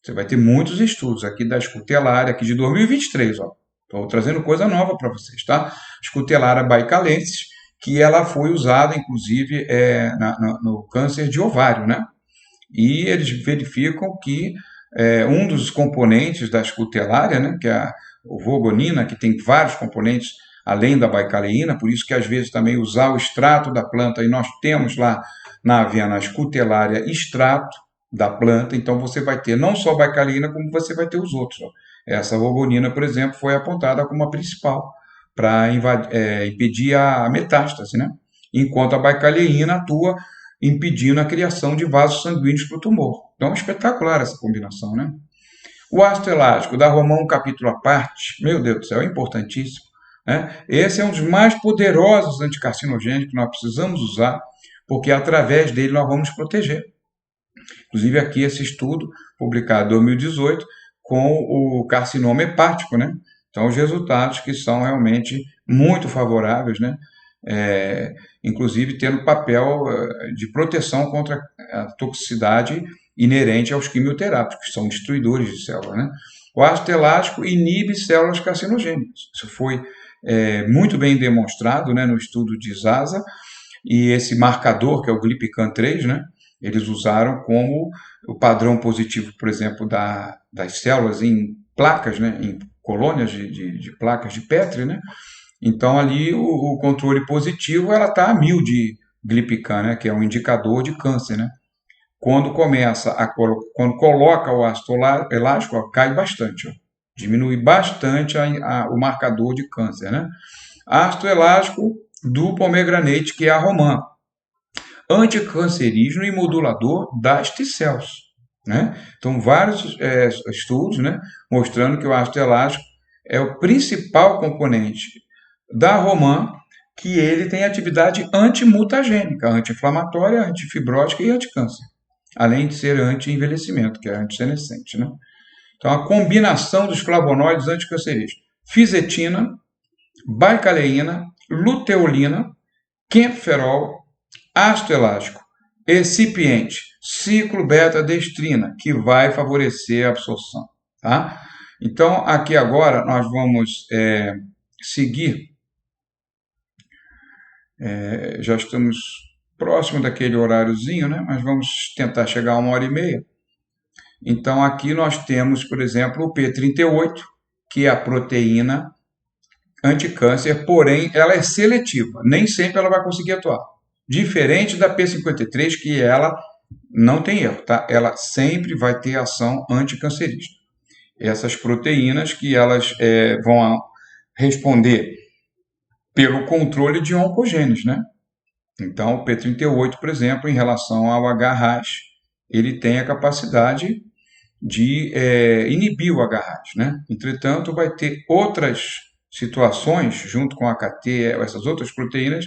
Você vai ter muitos estudos aqui da Scutellaria, aqui de 2023, ó. Estou trazendo coisa nova para vocês, tá? Scutellaria baicaleensis, que ela foi usada, inclusive, no câncer de ovário, né? E eles verificam que um dos componentes da Scutellaria, né, que é a ovogonina, que tem vários componentes além da baicaleína, por isso que às vezes também usar o extrato da planta, e nós temos lá na Aviana Scutellaria extrato da planta, então você vai ter não só a baicaleína, como você vai ter os outros. Ó. Essa ovogonina, por exemplo, foi apontada como a principal para impedir a metástase, né? Enquanto a baicaleína atua impedindo a criação de vasos sanguíneos para o tumor. Então é espetacular essa combinação, né? O ácido elástico da Romã, um capítulo à parte, meu Deus do céu, é importantíssimo. Né? Esse é um dos mais poderosos anticarcinogênicos que nós precisamos usar, porque através dele nós vamos nos proteger. Inclusive aqui esse estudo, publicado em 2018, com o carcinoma hepático, né? Então os resultados que são realmente muito favoráveis, né? Inclusive tendo papel de proteção contra a toxicidade inerente aos quimioterápicos, que são destruidores de células, né? O ácido elástico inibe células carcinogênicas. Isso foi muito bem demonstrado, né, no estudo de Zaza, e esse marcador, que é o Glypican-3, né, eles usaram como o padrão positivo, por exemplo, das células em placas, né, em colônias de placas de Petri, né? Então, ali, o controle positivo, ela está a 1000 de Glypican, né, que é um indicador de câncer, né? Quando coloca o ácido elástico, ó, cai bastante, ó, diminui bastante o marcador de câncer, né? Ácido elástico do pomegranate, que é a romã, anticancerígeno e modulador das T-cells, né? Então, vários estudos, né, mostrando que o ácido elástico é o principal componente da romã, que ele tem atividade antimutagênica, anti-inflamatória, antifibrótica e anticâncer, além de ser anti-envelhecimento, que é antissenescente, né? Então, a combinação dos flavonoides anticancerígenos, fisetina, baicaleína, luteolina, quenferol, ácido elástico, excipiente, ciclo-beta-destrina, que vai favorecer a absorção, tá? Então, aqui agora nós vamos seguir. Já estamos próximo daquele horáriozinho, né? Mas vamos tentar chegar a 1h30. Então, aqui nós temos, por exemplo, o P38, que é a proteína anticâncer, porém, ela é seletiva. Nem sempre ela vai conseguir atuar. Diferente da P53, que ela não tem erro, tá? Ela sempre vai ter ação anticancerígena. Essas proteínas que elas vão responder pelo controle de oncogenes, né? Então, o P38, por exemplo, em relação ao H-RAS, ele tem a capacidade de inibir o H-RAS, né? Entretanto, vai ter outras situações, junto com a AKT, essas outras proteínas,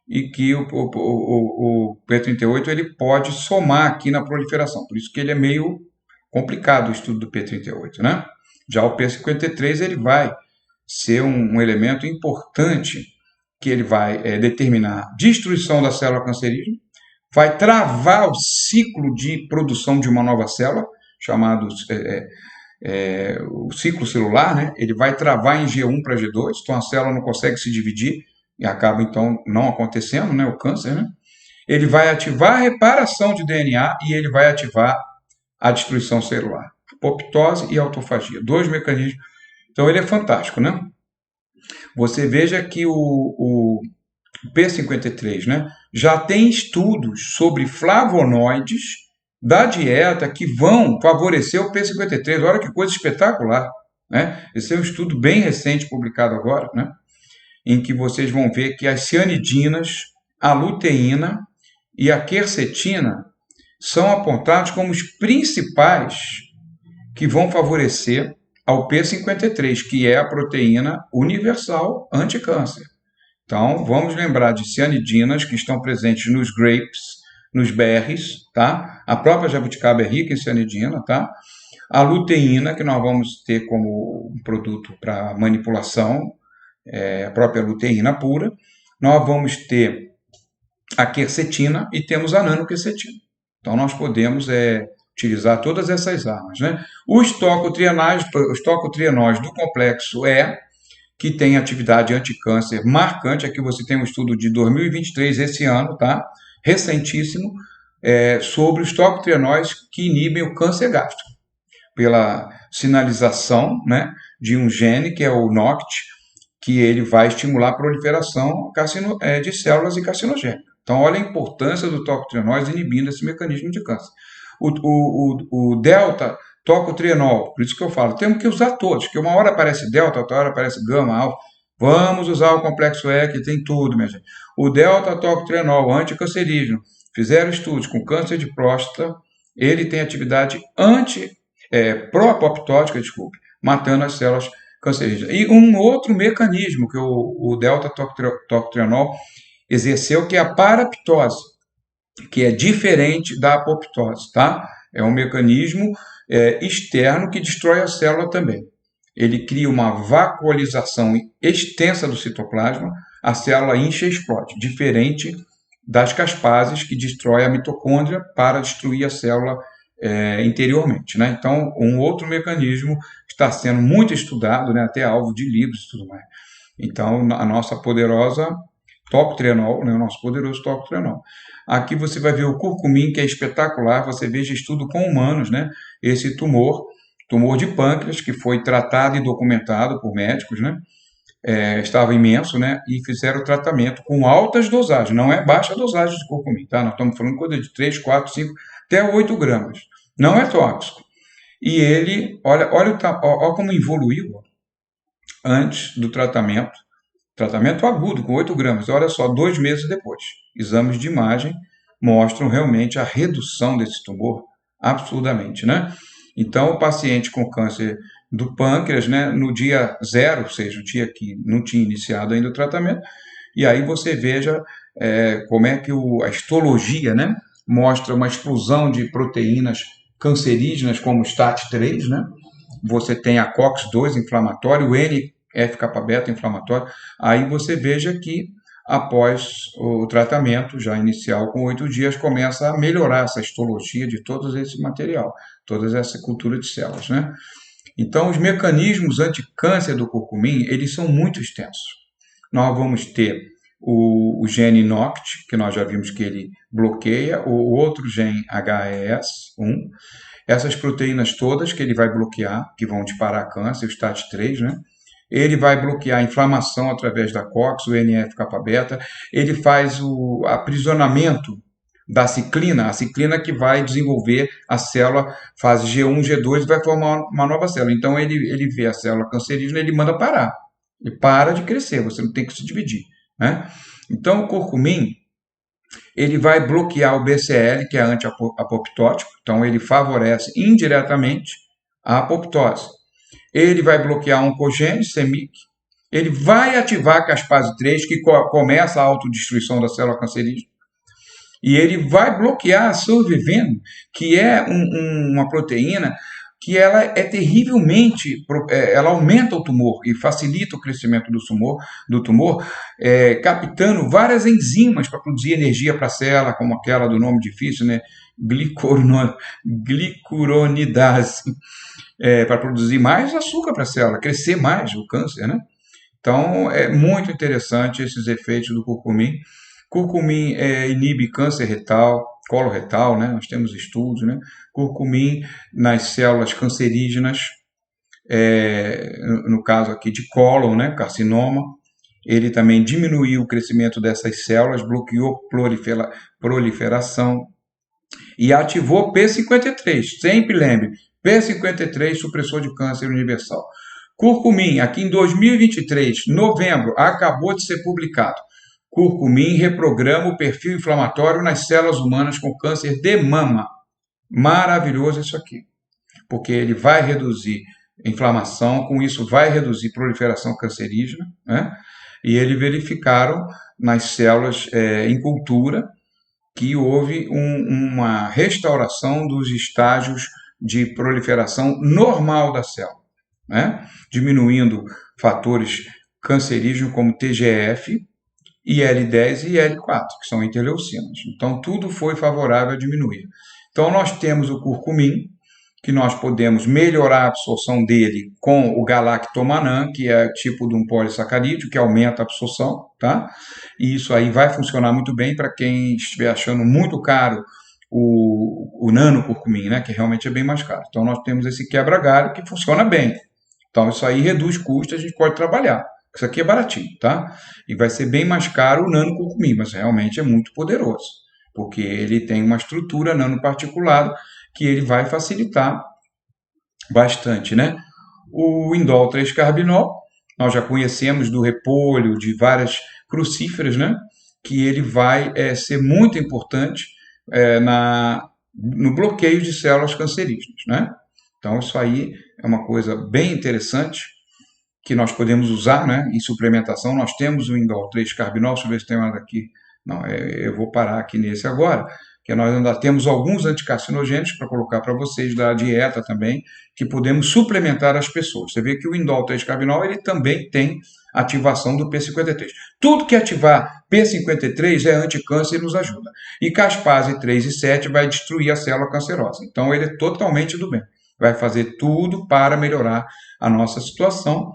e que o P38 ele pode somar aqui na proliferação. Por isso que ele é meio complicado o estudo do P38, né? Já o P53 ele vai ser um elemento importante, que ele vai determinar destruição da célula cancerígena, vai travar o ciclo de produção de uma nova célula, chamado o ciclo celular, né? Ele vai travar em G1 para G2, então a célula não consegue se dividir e acaba então não acontecendo, né, o câncer, né? Ele vai ativar a reparação de DNA e ele vai ativar a destruição celular, apoptose e autofagia, 2 mecanismos. Então ele é fantástico, né? Você veja que o P53, né, já tem estudos sobre flavonoides da dieta que vão favorecer o P53. Olha que coisa espetacular, né? Esse é um estudo bem recente, publicado agora, né, em que vocês vão ver que as cianidinas, a luteína e a quercetina são apontados como os principais que vão favorecer ao P53, que é a proteína universal anticâncer. Então, vamos lembrar de cianidinas que estão presentes nos grapes, nos berries, tá? A própria jabuticaba é rica em cianidina, tá? A luteína, que nós vamos ter como um produto para manipulação a própria luteína pura, nós vamos ter a quercetina e temos a nanoquercetina. Então, nós podemos utilizar todas essas armas, né? Os tocotrienóis do complexo E, que tem atividade anticâncer marcante. Aqui você tem um estudo de 2023, esse ano, tá? Recentíssimo, sobre os tocotrienóis que inibem o câncer gástrico, pela sinalização, né, de um gene, que é o NOCT, que ele vai estimular a proliferação de células e carcinogênicas. Então, olha a importância do tocotrienóis inibindo esse mecanismo de câncer. O delta tocotrienol, por isso que eu falo, temos que usar todos, porque uma hora aparece delta, outra hora aparece gama, alfa. Vamos usar o complexo E, que tem tudo, minha gente. O delta tocotrienol, anticancerígeno, fizeram estudos com câncer de próstata, ele tem atividade pró-apoptótica, matando as células cancerígenas. E um outro mecanismo que o delta tocotrienol exerceu, que é a paraptose, que é diferente da apoptose, tá? É um mecanismo externo que destrói a célula também. Ele cria uma vacuolização extensa do citoplasma, a célula incha e explode, diferente das caspases, que destrói a mitocôndria para destruir a célula interiormente, né? Então, um outro mecanismo está sendo muito estudado, né? Até alvo de livros e tudo mais. Então, a nossa poderosa tocotrienol, né? O nosso poderoso tocotrienol. Aqui você vai ver o curcumim, que é espetacular. Você veja estudo com humanos, né? Esse tumor de pâncreas, que foi tratado e documentado por médicos, né? Estava imenso, né? E fizeram o tratamento com altas dosagens, não é baixa dosagem de curcumim, tá? Nós estamos falando coisa de 3, 4, 5, até 8 gramas. Não é tóxico. E ele, olha como evoluiu antes do tratamento agudo com 8 gramas, olha só, 2 meses depois. Exames de imagem mostram realmente a redução desse tumor absurdamente, né? Então, o paciente com câncer do pâncreas, né, no dia 0, ou seja, o dia que não tinha iniciado ainda o tratamento, e aí você veja como é que a histologia, né, mostra uma explosão de proteínas cancerígenas, como o STAT3, né? Você tem a COX-2 inflamatório, o NF-κB inflamatório. Aí você veja que após o tratamento já inicial com 8 dias, começa a melhorar essa histologia de todo esse material, toda essa cultura de células, né? Então, os mecanismos anticâncer do curcumim, eles são muito extensos. Nós vamos ter o gene NOCT, que nós já vimos que ele bloqueia, o outro gene HES1, essas proteínas todas que ele vai bloquear, que vão disparar câncer, o STAT3, né? Ele vai bloquear a inflamação através da COX, o NF-κB, ele faz o aprisionamento da ciclina, a ciclina que vai desenvolver a célula fase G1, G2 e vai formar uma nova célula. Então, ele vê a célula cancerígena, ele manda parar. Ele para de crescer, você não tem que se dividir, né? Então, o curcumim, ele vai bloquear o BCL, que é anti-apoptótico, então ele favorece indiretamente a apoptose. Ele vai bloquear a oncogênese, CEMIC, ele vai ativar a caspase 3, que começa a autodestruição da célula cancerígena, e ele vai bloquear a survivin, que é uma proteína que ela é terrivelmente, ela aumenta o tumor e facilita o crescimento do tumor, captando várias enzimas para produzir energia para a célula, como aquela do nome difícil, né? Glicuronidase, para produzir mais açúcar para a célula, crescer mais o câncer, né? Então, é muito interessante esses efeitos do curcumim. Curcumim inibe câncer retal, coloretal, né? Nós temos estudos, né? Curcumim nas células cancerígenas, no caso aqui de cólon, né? Carcinoma, ele também diminuiu o crescimento dessas células, bloqueou proliferação e ativou P53. Sempre lembre, P53, supressor de câncer universal. Curcumim, aqui em 2023, novembro, acabou de ser publicado. Curcumim reprograma o perfil inflamatório nas células humanas com câncer de mama. Maravilhoso isso aqui, porque ele vai reduzir inflamação, com isso vai reduzir proliferação cancerígena, né? E eles verificaram nas células em cultura que houve uma restauração dos estágios de proliferação normal da célula, né? Diminuindo fatores cancerígeno como TGF, IL-10 e IL-4, que são interleucinas. Então, tudo foi favorável a diminuir. Então, nós temos o curcumim, que nós podemos melhorar a absorção dele com o galactomannan, que é tipo de um polissacarídeo, que aumenta a absorção, tá? E isso aí vai funcionar muito bem para quem estiver achando muito caro o nanocurcumim, né? Que realmente é bem mais caro. Então, nós temos esse quebra-galho que funciona bem. Então, isso aí reduz custos, a gente pode trabalhar. Isso aqui é baratinho, tá? E vai ser bem mais caro o nanocurcumim, mas realmente é muito poderoso, porque ele tem uma estrutura nanoparticulada que ele vai facilitar bastante, né? O indol 3-carbinol, nós já conhecemos do repolho, de várias crucíferas, né? Que ele vai ser muito importante no bloqueio de células cancerígenas, né? Então, isso aí é uma coisa bem interessante que nós podemos usar, né, em suplementação. Nós temos o indol 3-carbinol, deixa eu ver se tem mais aqui. Não, eu vou parar aqui nesse agora, que nós ainda temos alguns anticarcinogênicos para colocar para vocês da dieta também, que podemos suplementar as pessoas. Você vê que o indol 3-carbinol, ele também tem ativação do P53. Tudo que ativar P53 é anticâncer e nos ajuda. E caspase 3 e 7 vai destruir a célula cancerosa. Então, ele é totalmente do bem. Vai fazer tudo para melhorar a nossa situação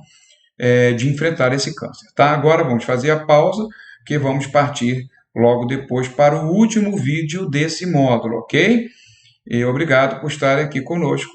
de enfrentar esse câncer. Tá? Agora vamos fazer a pausa, que vamos partir logo depois para o último vídeo desse módulo, ok? E obrigado por estar aqui conosco.